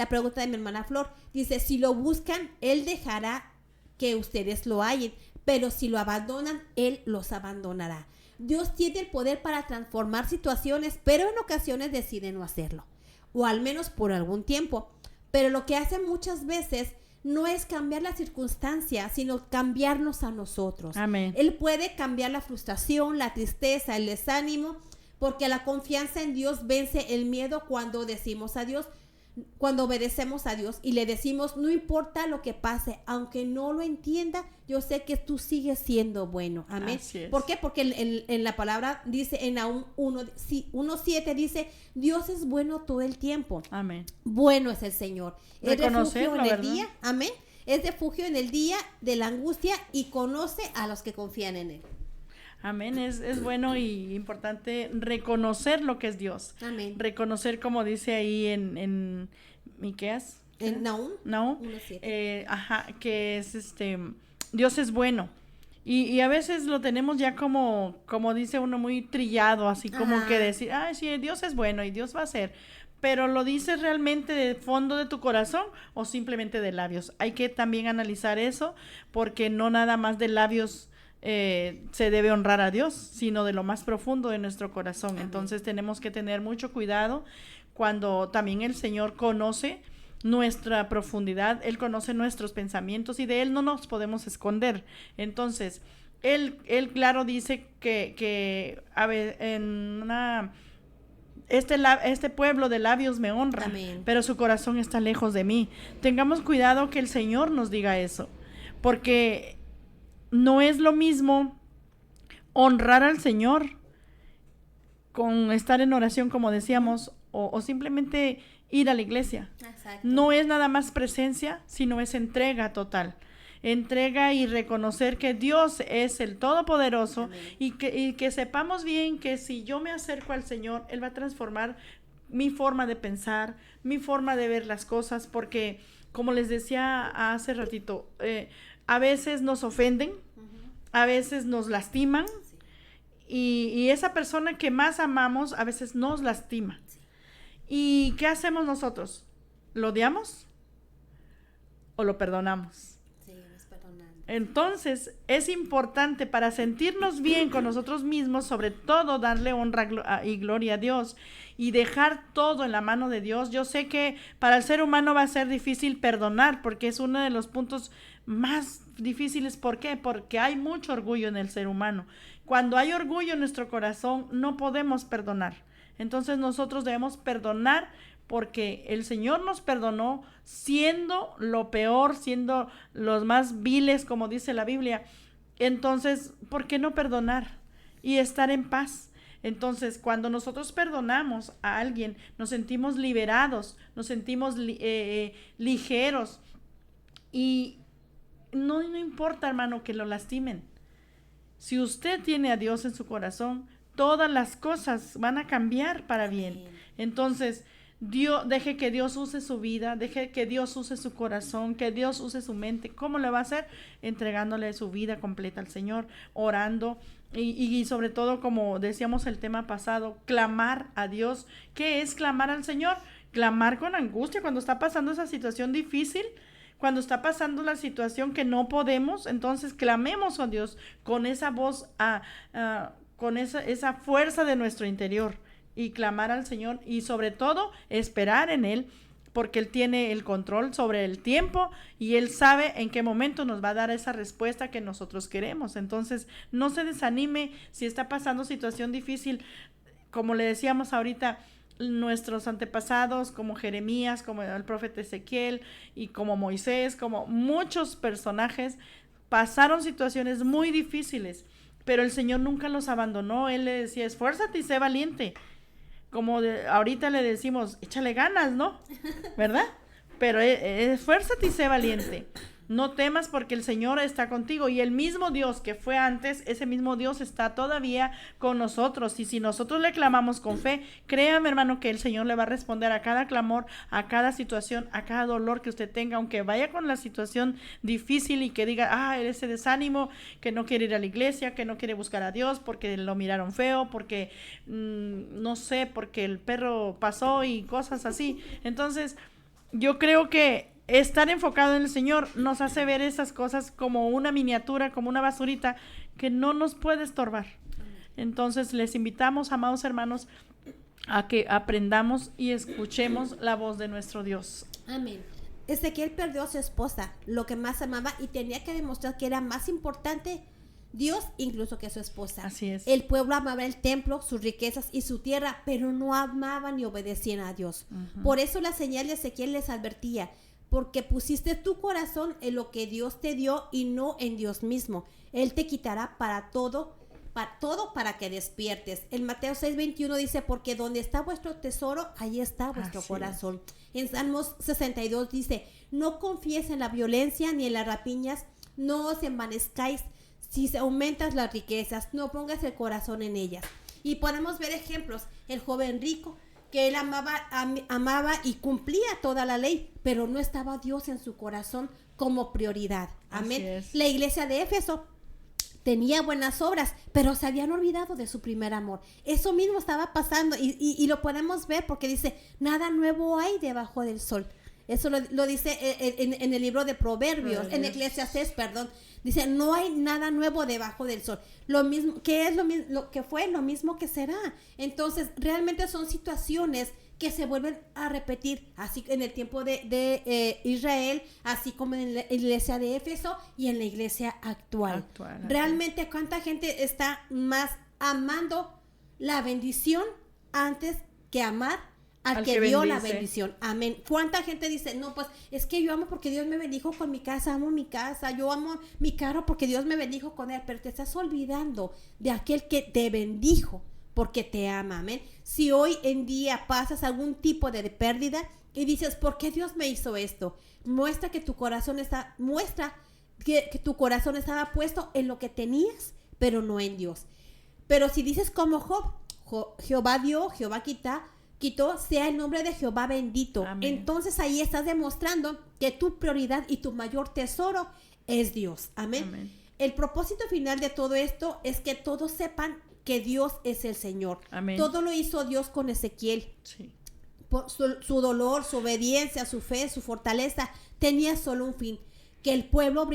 pregunta de mi hermana Flor. Dice, si lo buscan, Él dejará que ustedes lo hallen, pero si lo abandonan, Él los abandonará. Dios tiene el poder para transformar situaciones, pero en ocasiones decide no hacerlo, o al menos por algún tiempo. Pero lo que hace muchas veces no es cambiar la circunstancia, sino cambiarnos a nosotros. Amén. Él puede cambiar la frustración, la tristeza, el desánimo, porque la confianza en Dios vence el miedo cuando decimos a Dios, cuando obedecemos a Dios y le decimos, no importa lo que pase, aunque no lo entienda, yo sé que tú sigues siendo bueno. Amén. Así es. ¿Por qué? Porque en la palabra dice, en Nahum 1:7 dice, Dios es bueno todo el tiempo. Amén. Bueno es el Señor. Es refugio en el ¿verdad? día. Amén. Es refugio en el día de la angustia y conoce a los que confían en Él. Amén. Es bueno y importante reconocer lo que es Dios. Amén. Reconocer, como dice ahí en Miqueas, En Nahum. Nahum, 1:7. que es Dios es bueno. Y a veces lo tenemos ya como dice uno, muy trillado, así como Ajá. que decir, ay, sí, Dios es bueno y Dios va a hacer. Pero ¿lo dices realmente de fondo de tu corazón o simplemente de labios? Hay que también analizar eso, porque no nada más de labios se debe honrar a Dios, sino de lo más profundo de nuestro corazón. Amén. Entonces tenemos que tener mucho cuidado cuando también el Señor conoce nuestra profundidad, Él conoce nuestros pensamientos y de Él no nos podemos esconder. Entonces, Él claro dice que a ver, este pueblo de labios me honra, Amén. pero su corazón está lejos de mí. Tengamos cuidado que el Señor nos diga eso, porque no es lo mismo honrar al Señor con estar en oración, como decíamos, o simplemente ir a la iglesia. Exacto. No es nada más presencia, sino es entrega total. Entrega y reconocer que Dios es el Todopoderoso. Amén. y que sepamos bien que si yo me acerco al Señor, Él va a transformar mi forma de pensar, mi forma de ver las cosas, porque como les decía hace ratito, a veces nos ofenden, a veces nos lastiman, y esa persona que más amamos a veces nos lastima. ¿Y qué hacemos nosotros? ¿Lo odiamos o lo perdonamos? Sí, es perdonando. Entonces, es importante para sentirnos bien con nosotros mismos, sobre todo darle honra y gloria a Dios y dejar todo en la mano de Dios. Yo sé que para el ser humano va a ser difícil perdonar, porque es uno de los puntos más difíciles. ¿Por qué? Porque hay mucho orgullo en el ser humano. Cuando hay orgullo en nuestro corazón, no podemos perdonar. Entonces nosotros debemos perdonar, porque el Señor nos perdonó siendo lo peor, siendo los más viles, como dice la Biblia. Entonces, ¿por qué no perdonar y estar en paz? Entonces, cuando nosotros perdonamos a alguien, nos sentimos liberados, nos sentimos ligeros. Y no importa, hermano, que lo lastimen. Si usted tiene a Dios en su corazón, todas las cosas van a cambiar para bien. Entonces, deje que Dios use su vida, deje que Dios use su corazón, que Dios use su mente. ¿Cómo le va a hacer? Entregándole su vida completa al Señor, orando y sobre todo, como decíamos el tema pasado, clamar a Dios. ¿Qué es clamar al Señor? Clamar con angustia cuando está pasando esa situación difícil. Cuando está pasando la situación que no podemos, entonces clamemos a Dios con esa voz, con esa fuerza de nuestro interior, y clamar al Señor y sobre todo esperar en Él, porque Él tiene el control sobre el tiempo y Él sabe en qué momento nos va a dar esa respuesta que nosotros queremos. Entonces, no se desanime si está pasando situación difícil. Como le decíamos ahorita, nuestros antepasados como Jeremías, como el profeta Ezequiel y como Moisés, como muchos personajes, pasaron situaciones muy difíciles, pero el Señor nunca los abandonó. Él le decía, esfuérzate y sé valiente. Como ahorita le decimos, échale ganas, ¿no? ¿Verdad? Pero esfuérzate y sé valiente. No temas, porque el Señor está contigo, y el mismo Dios que fue antes, ese mismo Dios está todavía con nosotros. Y si nosotros le clamamos con fe, créame, hermano, que el Señor le va a responder a cada clamor, a cada situación, a cada dolor que usted tenga, aunque vaya con la situación difícil y que diga, ese desánimo, que no quiere ir a la iglesia, que no quiere buscar a Dios porque lo miraron feo, porque no sé, porque el perro pasó y cosas así. Entonces, yo creo que estar enfocado en el Señor nos hace ver esas cosas como una miniatura, como una basurita que no nos puede estorbar. Entonces les invitamos, amados hermanos, a que aprendamos y escuchemos la voz de nuestro Dios. Amén. Ezequiel perdió a su esposa, lo que más amaba, y tenía que demostrar que era más importante Dios incluso que su esposa. Así es. El pueblo amaba el templo, sus riquezas y su tierra, pero no amaban ni obedecían a Dios. Por eso la señal de Ezequiel les advertía: porque pusiste tu corazón en lo que Dios te dio y no en Dios mismo. Él te quitará todo para que despiertes. En Mateo 6:21 dice, porque donde está vuestro tesoro, ahí está vuestro corazón. En Salmos 62 dice, no confíes en la violencia ni en las rapiñas, no os envanezcáis si se aumentan las riquezas, no pongas el corazón en ellas. Y podemos ver ejemplos. El joven rico que él amaba y cumplía toda la ley, pero no estaba Dios en su corazón como prioridad. Amén. La iglesia de Éfeso tenía buenas obras, pero se habían olvidado de su primer amor. Eso mismo estaba pasando y lo podemos ver porque dice, nada nuevo hay debajo del sol. Eso lo dice en el libro de Proverbios, en Eclesiastés, perdón. Dice, no hay nada nuevo debajo del sol. Lo mismo, que es lo que fue, lo mismo que será. Entonces, realmente son situaciones que se vuelven a repetir, así en el tiempo de Israel, así como en la iglesia de Éfeso y en la iglesia actual. Realmente, ¿cuánta gente está más amando la bendición antes que amar al que dio la bendición? Amén. ¿Cuánta gente dice, no, pues es que yo amo porque Dios me bendijo con mi casa, amo mi casa, yo amo mi carro porque Dios me bendijo con él, pero te estás olvidando de aquel que te bendijo porque te ama? Amén. Si hoy en día pasas algún tipo de pérdida y dices, ¿por qué Dios me hizo esto? Muestra que tu corazón que tu corazón estaba puesto en lo que tenías, pero no en Dios. Pero si dices como Job, Jehová dio, Jehová quitó, sea el nombre de Jehová bendito. Amén. Entonces ahí estás demostrando que tu prioridad y tu mayor tesoro es Dios. Amén. Amén. El propósito final de todo esto es que todos sepan que Dios es el Señor. Amén. Todo lo hizo Dios con Ezequiel. Sí. Por su dolor, su obediencia, su fe, su fortaleza, tenía solo un fin: que el pueblo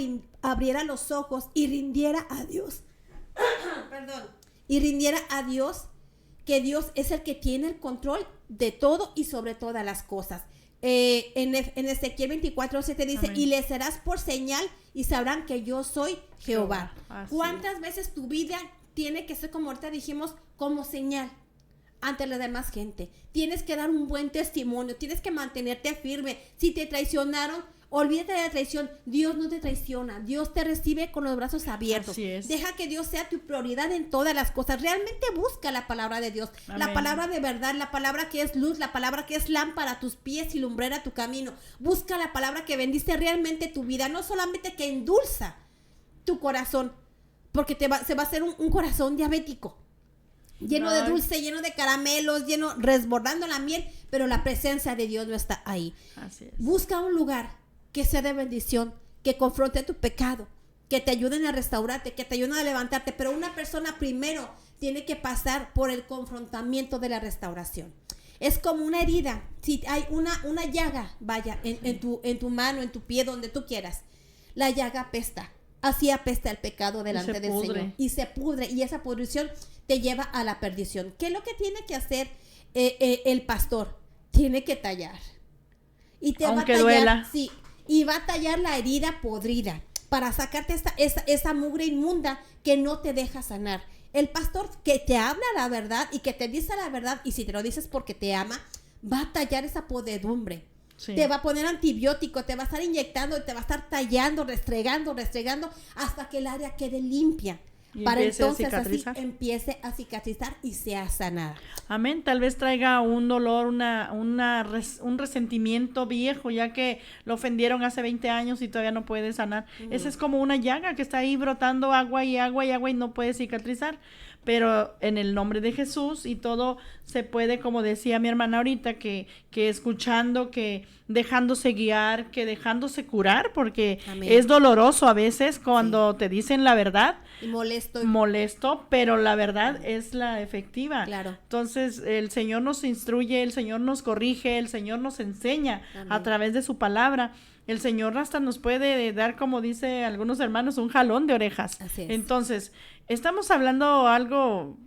abriera los ojos y rindiera a Dios. Perdón. Y rindiera a Dios, que Dios es el que tiene el control de todo y sobre todas las cosas. En Ezequiel 24:7 dice, amén, y les serás por señal y sabrán que yo soy Jehová. ¿Cuántas veces tu vida tiene que ser, como ahorita dijimos, como señal ante la demás gente? Tienes que dar un buen testimonio, tienes que mantenerte firme. Si te traicionaron, olvídate de la traición. Dios no te traiciona, Dios te recibe con los brazos abiertos. Así es. Deja que Dios sea tu prioridad en todas las cosas. Realmente busca la palabra de Dios, amén, la palabra de verdad, la palabra que es luz, la palabra que es lámpara a tus pies y lumbrera a tu camino. Busca la palabra que bendice realmente tu vida, no solamente que endulza tu corazón, porque se va a hacer un corazón diabético, lleno de dulce, lleno de caramelos, resbordando la miel, pero la presencia de Dios no está ahí. Así es. Busca un lugar que sea de bendición, que confronte tu pecado, que te ayuden a restaurarte, que te ayuden a levantarte, pero una persona primero tiene que pasar por el confrontamiento de la restauración. Es como una herida. Si hay una llaga, vaya, en tu mano, en tu pie, donde tú quieras, la llaga apesta. Así apesta el pecado delante del Señor y se pudre, y esa pudrición te lleva a la perdición. ¿Qué es lo que tiene que hacer el pastor? Tiene que tallar, y te va a tallar, duela. Sí, y va a tallar la herida podrida para sacarte esa mugre inmunda que no te deja sanar. El pastor que te habla la verdad y que te dice la verdad, y si te lo dices porque te ama, va a tallar esa podredumbre. Sí. Te va a poner antibiótico, te va a estar inyectando, te va a estar tallando, restregando hasta que el área quede limpia. Y para entonces así empiece a cicatrizar y sea sanada. Amén. Tal vez traiga un dolor, un resentimiento viejo, ya que lo ofendieron hace 20 años y todavía no puede sanar. Esa es como una llaga que está ahí brotando agua y no puede cicatrizar. Pero en el nombre de Jesús, y todo se puede, como decía mi hermana ahorita, que escuchando, que dejándose guiar, que dejándose curar, porque amén, es doloroso a veces cuando sí te dicen la verdad. Y molesto, pero la verdad amén es la efectiva. Claro. Entonces el Señor nos instruye, el Señor nos corrige, el Señor nos enseña amén a través de su palabra. El Señor hasta nos puede dar, como dice algunos hermanos, un jalón de orejas. Así es. Entonces, estamos hablando algo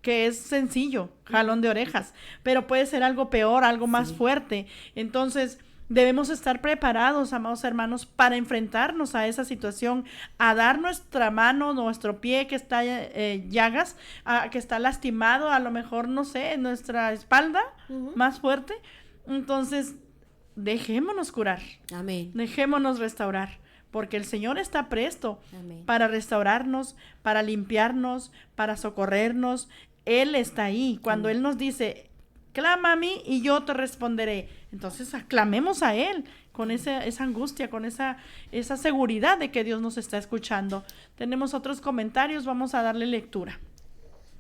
que es sencillo, jalón de orejas, pero puede ser algo peor, algo más sí fuerte. Entonces, debemos estar preparados, amados hermanos, para enfrentarnos a esa situación, a dar nuestra mano, nuestro pie que está llagas, que está lastimado, a lo mejor, no sé, en nuestra espalda, más fuerte. Entonces, dejémonos curar. Amén. Dejémonos restaurar, porque el Señor está presto amén para restaurarnos, para limpiarnos, para socorrernos. Él está ahí. Cuando amén Él nos dice, clama a mí y yo te responderé. Entonces aclamemos a Él con esa angustia, con esa seguridad de que Dios nos está escuchando. Tenemos otros comentarios, vamos a darle lectura.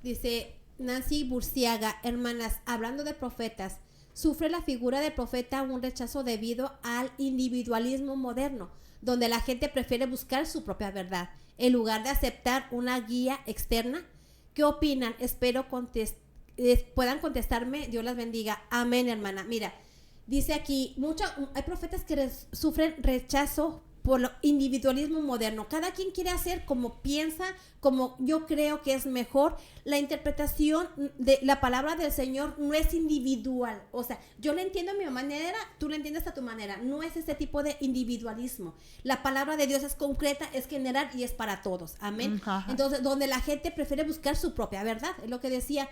Dice Nancy Burciaga, hermanas, hablando de profetas, sufre la figura del profeta un rechazo debido al individualismo moderno, donde la gente prefiere buscar su propia verdad, en lugar de aceptar una guía externa. ¿Qué opinan? Espero puedan contestarme. Dios las bendiga. Amén, hermana. Mira, dice aquí, hay profetas que sufren rechazo por el individualismo moderno. Cada quien quiere hacer como piensa, como yo creo que es mejor. La interpretación de la palabra del Señor no es individual. O sea, yo la entiendo a mi manera, tú la entiendes a tu manera. No es ese tipo de individualismo. La palabra de Dios es concreta, es general y es para todos. Amén. Ajá. Entonces, donde la gente prefiere buscar su propia verdad, es lo que decía,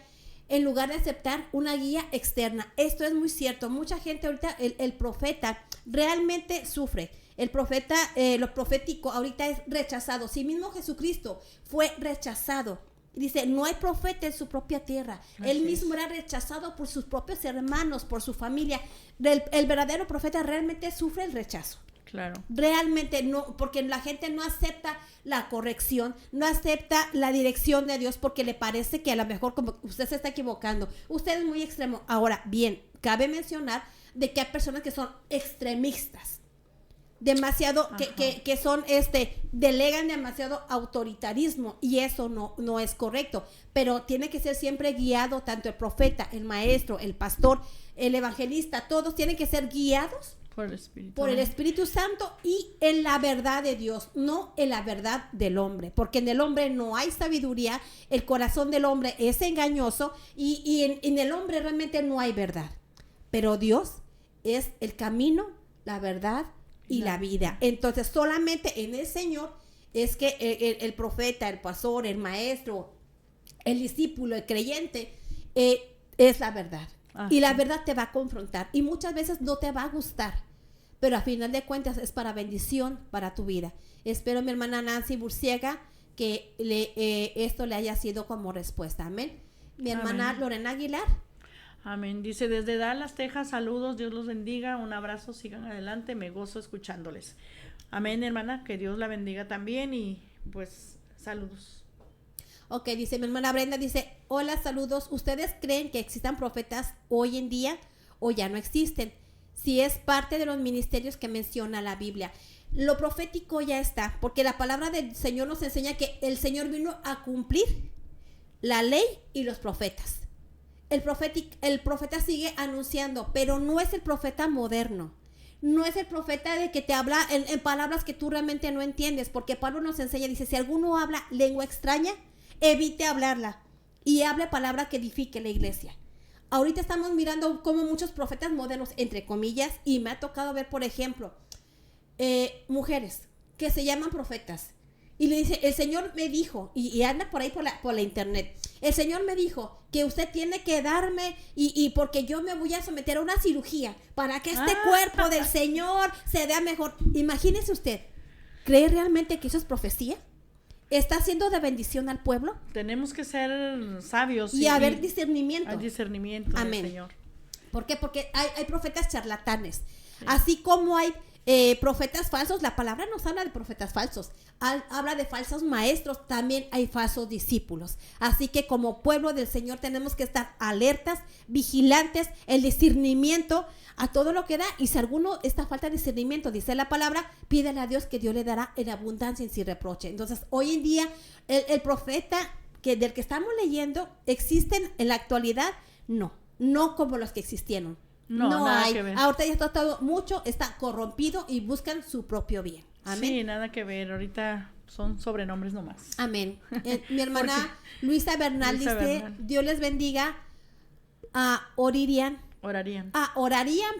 en lugar de aceptar una guía externa. Esto es muy cierto. Mucha gente ahorita, el profeta realmente sufre. El profeta, lo profético ahorita es rechazado. Si mismo Jesucristo fue rechazado, dice, no hay profeta en su propia tierra. Así Él mismo era rechazado por sus propios hermanos, por su familia. El verdadero profeta realmente sufre el rechazo. Claro. Realmente no, porque la gente no acepta la corrección, no acepta la dirección de Dios porque le parece que a lo mejor como usted se está equivocando, usted es muy extremo. Ahora, bien, cabe mencionar de que hay personas que son extremistas, demasiado, que son, delegan demasiado autoritarismo y eso no es correcto, pero tiene que ser siempre guiado, tanto el profeta, el maestro, el pastor, el evangelista, todos tienen que ser guiados por el Espíritu Santo y en la verdad de Dios, no en la verdad del hombre, porque en el hombre no hay sabiduría, el corazón del hombre es engañoso y en el hombre realmente no hay verdad, pero Dios es el camino, la verdad y la vida. Entonces solamente en el Señor es que el profeta, el pastor, el maestro, el discípulo, el creyente es la verdad. Y la verdad te va a confrontar y muchas veces no te va a gustar, pero a final de cuentas es para bendición para tu vida. Espero, mi hermana Nancy Burciaga, que esto le haya sido como respuesta. Amén. Mi hermana Lorena Aguilar. Amén. Dice, desde Dallas, Texas, saludos, Dios los bendiga, un abrazo, sigan adelante, me gozo escuchándoles. Amén, hermana, que Dios la bendiga también y pues saludos. Ok, dice mi hermana Brenda, dice, hola, saludos, ¿ustedes creen que existan profetas hoy en día o ya no existen? Si es parte de los ministerios que menciona la Biblia. Lo profético ya está, porque la palabra del Señor nos enseña que el Señor vino a cumplir la ley y los profetas. El profeta sigue anunciando, pero no es el profeta moderno. No es el profeta de que te habla en palabras que tú realmente no entiendes, porque Pablo nos enseña, dice, si alguno habla lengua extraña, evite hablarla y hable palabra que edifique la iglesia. Ahorita estamos mirando como muchos profetas modernos, entre comillas, y me ha tocado ver, por ejemplo, mujeres que se llaman profetas. Y le dice, el Señor me dijo, y anda por ahí por la internet, el Señor me dijo que usted tiene que darme, y porque yo me voy a someter a una cirugía para que este cuerpo del Señor se vea mejor. Imagínese usted, ¿cree realmente que eso es profecía? ¿Está siendo de bendición al pueblo? Tenemos que ser sabios. Y haber discernimiento. Hay discernimiento. Amén. Del Señor. ¿Por qué? Porque hay profetas charlatanes. Sí. Así como hay profetas falsos, la palabra nos habla de profetas falsos, habla de falsos maestros, también hay falsos discípulos. Así que como pueblo del Señor tenemos que estar alertas, vigilantes, el discernimiento a todo lo que da, y si alguno está falta de discernimiento, dice la palabra, pídele a Dios que Dios le dará en abundancia y sin reproche. Entonces hoy en día el profeta del que estamos leyendo, ¿existen en la actualidad? No como los que existieron. No hay. Que ver. Ahorita ya está todo mucho, está corrompido y buscan su propio bien. Amén. Sí, nada que ver. Ahorita son sobrenombres nomás. Amén. Mi hermana Luisa Bernal dice, Dios les bendiga. Orarían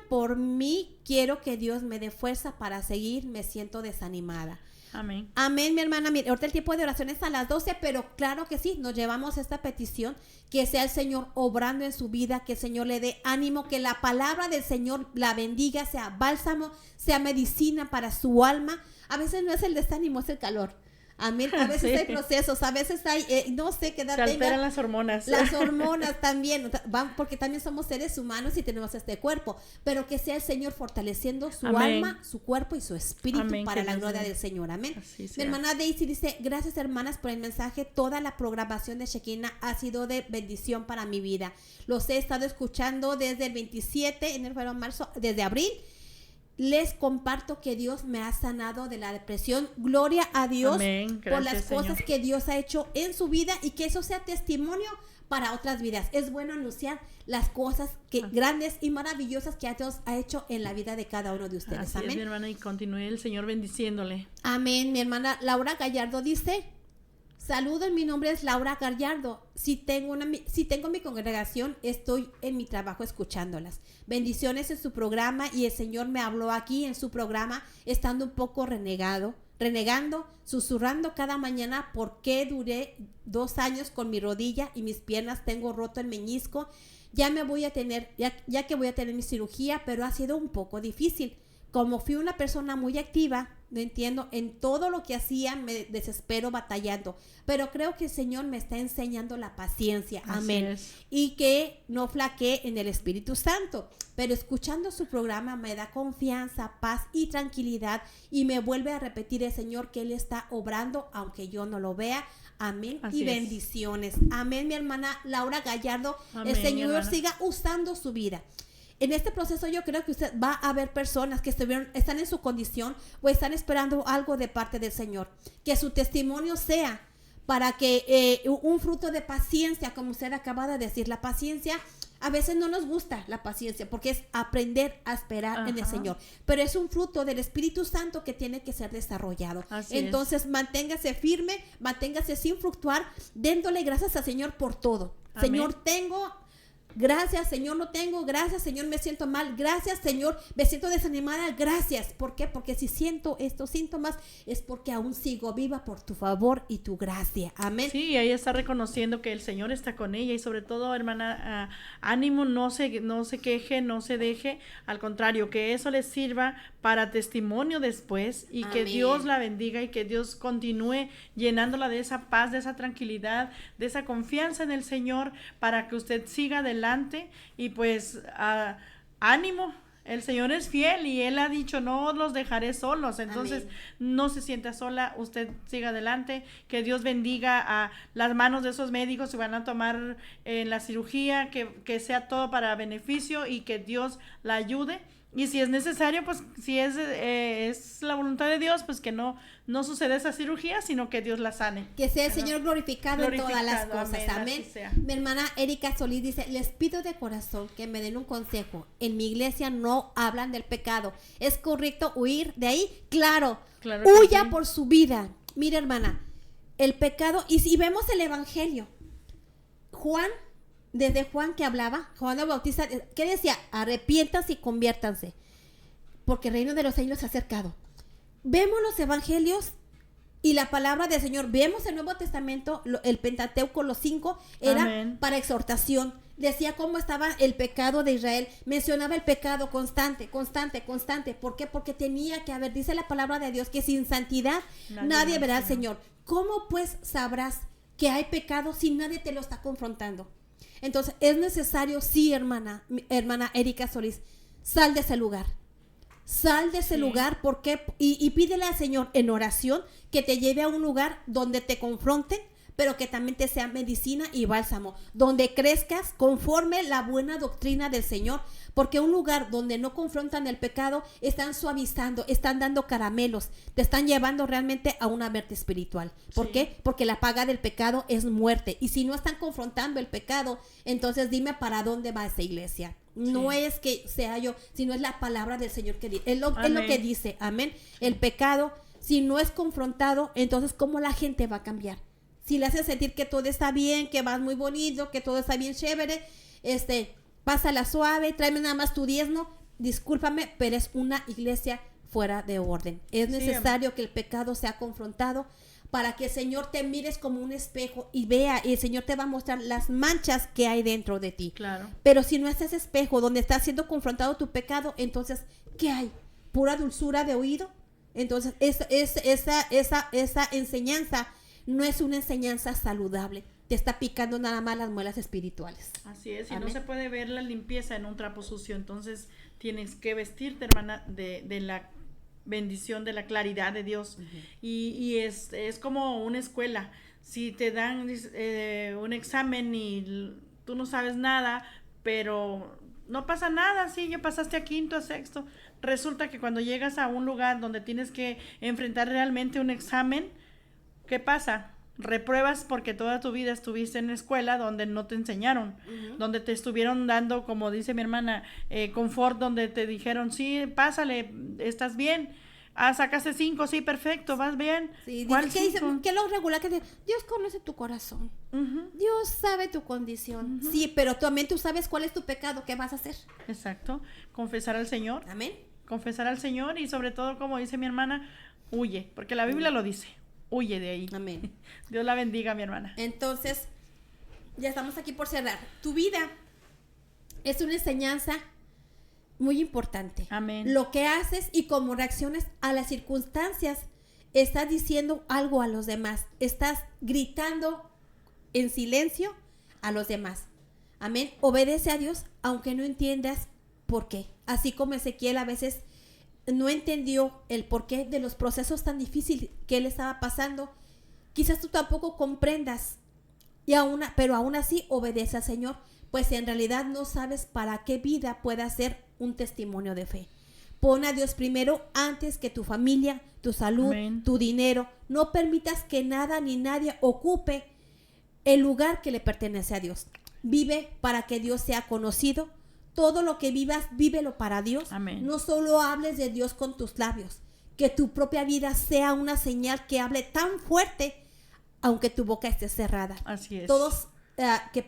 por mí. Quiero que Dios me dé fuerza para seguir. Me siento desanimada. Amén. Amén, mi hermana. Mire, ahorita el tiempo de oración es a las 12, pero claro que sí, nos llevamos esta petición, que sea el Señor obrando en su vida, que el Señor le dé ánimo, que la palabra del Señor la bendiga, sea bálsamo, sea medicina para su alma. A veces no es el desánimo, es el calor. Amén. A veces Sí. hay procesos, a veces hay, no sé qué edad Se alteran tenga. las hormonas. Las hormonas también, o sea, porque también somos seres humanos y tenemos este cuerpo, pero que sea el Señor fortaleciendo su Amén. alma, su cuerpo y su espíritu Amén, para que la Dios gloria bendiga. del Señor. Amén. Así Mi sea. hermana Daisy dice, gracias hermanas por el mensaje, toda la programación de Shekinah ha sido de bendición para mi vida. Los he estado escuchando desde el 27, enero, febrero, marzo, desde abril. Les comparto que Dios me ha sanado de la depresión. Gloria a Dios Amén. por las Gracias, cosas Señor. que Dios ha hecho en su vida y que eso sea testimonio para otras vidas. Es bueno anunciar las cosas grandes y maravillosas que Dios ha hecho en la vida de cada uno de ustedes. Así es, mi Amén. hermana, y continúe el Señor bendiciéndole. Amén. Mi hermana Laura Gallardo dice, saludos, mi nombre es Laura Gallardo. Si tengo mi congregación, estoy en mi trabajo escuchándolas. Bendiciones en su programa, y el Señor me habló aquí en su programa estando un poco renegando, susurrando cada mañana porque duré 2 años con mi rodilla y mis piernas, tengo roto el meñisco. Ya que voy a tener mi cirugía, pero ha sido un poco difícil. Como fui una persona muy activa, no entiendo, en todo lo que hacía me desespero batallando, pero creo que el Señor me está enseñando la paciencia, Así amén, es. y que no flaquee en el Espíritu Santo, pero escuchando su programa me da confianza, paz y tranquilidad, y me vuelve a repetir el Señor que Él está obrando aunque yo no lo vea. Amén. Así Y es. bendiciones. Amén, mi hermana Laura Gallardo. Amén, El mi Señor hermana. siga usando su vida. En este proceso yo creo que usted va a ver personas que están en su condición o están esperando algo de parte del Señor. Que su testimonio sea para que un fruto de paciencia, como usted acaba de decir, la paciencia, a veces no nos gusta la paciencia porque es aprender a esperar en el Ajá. Señor. Pero es un fruto del Espíritu Santo que tiene que ser desarrollado. Así es. Entonces manténgase firme, manténgase sin fluctuar, dándole gracias al Señor por todo. Amén. Señor, tengo... Gracias, Señor, no tengo. Gracias, Señor, me siento mal. Gracias, Señor, me siento desanimada. Gracias. ¿Por qué? Porque si siento estos síntomas es porque aún sigo viva por tu favor y tu gracia. Amén. Sí, ella está reconociendo que el Señor está con ella, y sobre todo, hermana, ánimo, no se queje, no se deje, al contrario, que eso le sirva para testimonio después, y que Amén. Dios la bendiga y que Dios continúe llenándola de esa paz, de esa tranquilidad, de esa confianza en el Señor, para que usted siga adelante. Y pues ánimo, el Señor es fiel y Él ha dicho, no los dejaré solos. Entonces Amén. no se sienta sola, usted siga adelante, que Dios bendiga a las manos de esos médicos que van a tomar la cirugía, que sea todo para beneficio y que Dios la ayude. Y si es necesario, pues si es la voluntad de Dios, pues que no suceda esa cirugía, sino que Dios la sane. Que sea el ¿verdad? Señor glorificado en todas las Glorificado, cosas. amén, Amén. así sea. Mi hermana Erika Solís dice, les pido de corazón que me den un consejo. En mi iglesia no hablan del pecado. ¿Es correcto huir de ahí? Claro. Claro que Huya sí. por su vida. Mira, hermana, el pecado, y si vemos el evangelio, desde Juan que hablaba, Juan el Bautista, ¿qué decía? Arrepiéntanse y conviértanse, porque el reino de los cielos se ha acercado. Vemos los evangelios y la palabra del Señor. Vemos el Nuevo Testamento, el Pentateuco, los 5, era Amén. para exhortación. Decía cómo estaba el pecado de Israel. Mencionaba el pecado constante. ¿Por qué? Porque tenía que haber, dice la palabra de Dios, que sin santidad nadie verá al Señor. ¿Cómo pues sabrás que hay pecado si nadie te lo está confrontando? Entonces es necesario, sí, hermana Erika Solís, sal de ese lugar. Sal de ese Sí. lugar, porque y pídele al Señor en oración que te lleve a un lugar donde te confronten, pero que también te sea medicina y bálsamo, donde crezcas conforme la buena doctrina del Señor, porque un lugar donde no confrontan el pecado, están suavizando, están dando caramelos, te están llevando realmente a una muerte espiritual. ¿Por Sí. qué? Porque la paga del pecado es muerte, y si no están confrontando el pecado, entonces dime para dónde va esa iglesia. No Sí. es que sea yo, sino es la palabra del Señor que dice. Es lo Amén. que dice, amén. El pecado, si no es confrontado, entonces ¿cómo la gente va a cambiar? Si le haces sentir que todo está bien, que vas muy bonito, que todo está bien chévere, pásala suave, tráeme nada más tu diezmo, discúlpame, pero es una iglesia fuera de orden. Es Sí, necesario que el pecado sea confrontado para que el Señor te mires como un espejo y vea, y el Señor te va a mostrar las manchas que hay dentro de ti. Claro. Pero si no es ese espejo donde está siendo confrontado tu pecado, entonces, ¿qué hay? ¿Pura dulzura de oído? Entonces, esa enseñanza no es una enseñanza saludable. Te está picando nada más las muelas espirituales. Así es, y Amén. no se puede ver la limpieza en un trapo sucio, entonces tienes que vestirte, hermana, de la bendición, de la claridad de Dios. Y es como una escuela. Si te dan un examen y tú no sabes nada, pero no pasa nada, sí, ya pasaste a quinto, a sexto. Resulta que cuando llegas a un lugar donde tienes que enfrentar realmente un examen, ¿qué pasa? Repruebas porque toda tu vida estuviste en la escuela donde no te enseñaron, donde te estuvieron dando, como dice mi hermana, confort, donde te dijeron, sí, pásale, estás bien. Sacaste 5, sí, perfecto, vas bien. Sí, ¿Cuál ¿qué dice? 5? ¿Qué lo regular? Que dice, Dios conoce tu corazón. Dios sabe tu condición. Sí, pero también tú sabes cuál es tu pecado, ¿qué vas a hacer? Exacto, confesar al Señor. Amén. Confesar al Señor y sobre todo, como dice mi hermana, huye, porque la Biblia lo dice, huye de ahí. Amén. Dios la bendiga, mi hermana. Entonces, ya estamos aquí por cerrar. Tu vida es una enseñanza muy importante. Amén. Lo que haces y cómo reaccionas a las circunstancias, estás diciendo algo a los demás. Estás gritando en silencio a los demás. Amén. Obedece a Dios aunque no entiendas por qué. Así como Ezequiel a veces no entendió el porqué de los procesos tan difíciles que él estaba pasando. Quizás tú tampoco comprendas, pero aún así obedece al Señor, pues en realidad no sabes para qué vida pueda ser un testimonio de fe. Pon a Dios primero antes que tu familia, tu salud, Amén. tu dinero. No permitas que nada ni nadie ocupe el lugar que le pertenece a Dios. Vive para que Dios sea conocido. Todo lo que vivas, vívelo para Dios. Amén. No solo hables de Dios con tus labios. Que tu propia vida sea una señal que hable tan fuerte, aunque tu boca esté cerrada. Así es.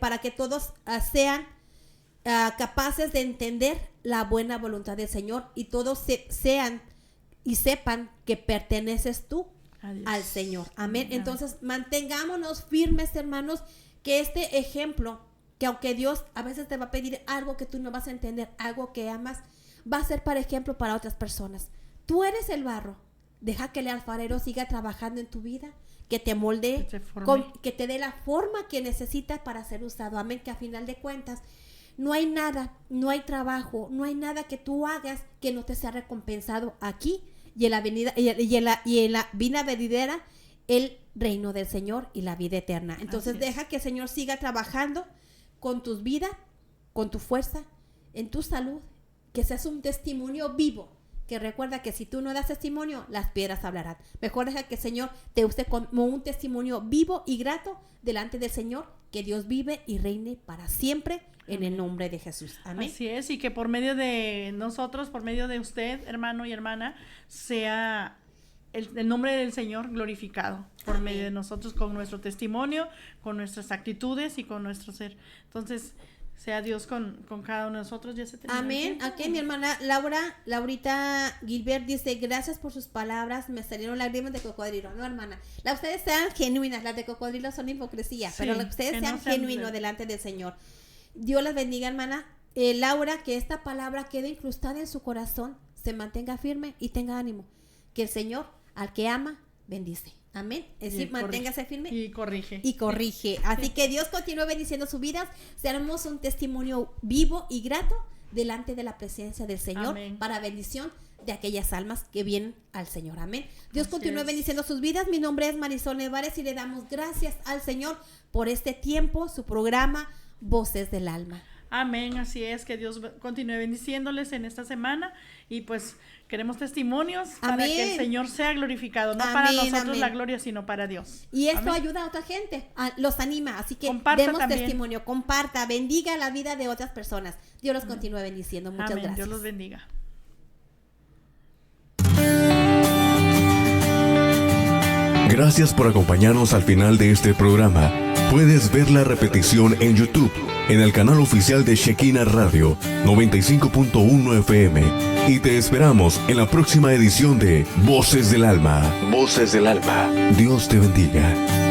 Para que todos sean capaces de entender la buena voluntad del Señor y todos sean y sepan que perteneces tú Adiós. al Señor. Amén. Amén. Entonces, mantengámonos firmes, hermanos, que este ejemplo, que aunque Dios a veces te va a pedir algo que tú no vas a entender, algo que amas, va a ser para ejemplo para otras personas. Tú eres el barro. Deja que el alfarero siga trabajando en tu vida, que te moldee, que te dé la forma que necesitas para ser usado. Amén. Que a final de cuentas no hay nada, no hay trabajo, no hay nada que tú hagas que no te sea recompensado aquí y en la vida venidera, el reino del Señor y la vida eterna. Entonces deja que el Señor siga trabajando con tus vidas, con tu fuerza, en tu salud, que seas un testimonio vivo. Que recuerda que si tú no das testimonio, las piedras hablarán. Mejor deja que el Señor te use como un testimonio vivo y grato delante del Señor, que Dios vive y reine para siempre en el nombre de Jesús. Amén. Así es, y que por medio de nosotros, por medio de usted, hermano y hermana, sea el nombre del Señor glorificado por Amén. medio de nosotros, con nuestro testimonio, con nuestras actitudes y con nuestro ser. Entonces, sea Dios con cada uno de nosotros. Ya se terminó. Amén. Aquí mi hermana Laurita Gilbert dice, gracias por sus palabras, me salieron lágrimas de cocodrilo. No, hermana, ustedes sean genuinas, las de cocodrilo son hipocresía, Sí, pero ustedes que sean no sean genuinos delante del Señor. Dios las bendiga, hermana. Laura, que esta palabra quede incrustada en su corazón, se mantenga firme y tenga ánimo, que el Señor al que ama bendice. Amén. Es decir, manténgase firme y corrige. Y corrige. Así que Dios continúe bendiciendo sus vidas. Seamos un testimonio vivo y grato delante de la presencia del Señor. Amén. Para bendición de aquellas almas que vienen al Señor. Amén. Dios Así continúe es. bendiciendo sus vidas. Mi nombre es Marisol Nevares y le damos gracias al Señor por este tiempo, su programa Voces del Alma. Amén, así es, que Dios continúe bendiciéndoles en esta semana y pues queremos testimonios para Amén. que el Señor sea glorificado, no Amén, para nosotros amén. la gloria, sino para Dios. Y esto Amén. ayuda a otra gente, los anima, así que Comparta demos también. testimonio, comparta, bendiga la vida de otras personas. Dios los continúe bendiciendo. Muchas Amén, gracias. Dios los bendiga. Gracias por acompañarnos al final de este programa. Puedes ver la repetición en YouTube, en el canal oficial de Shekinah Radio 95.1 FM. Y te esperamos en la próxima edición de Voces del Alma. Voces del Alma. Dios te bendiga.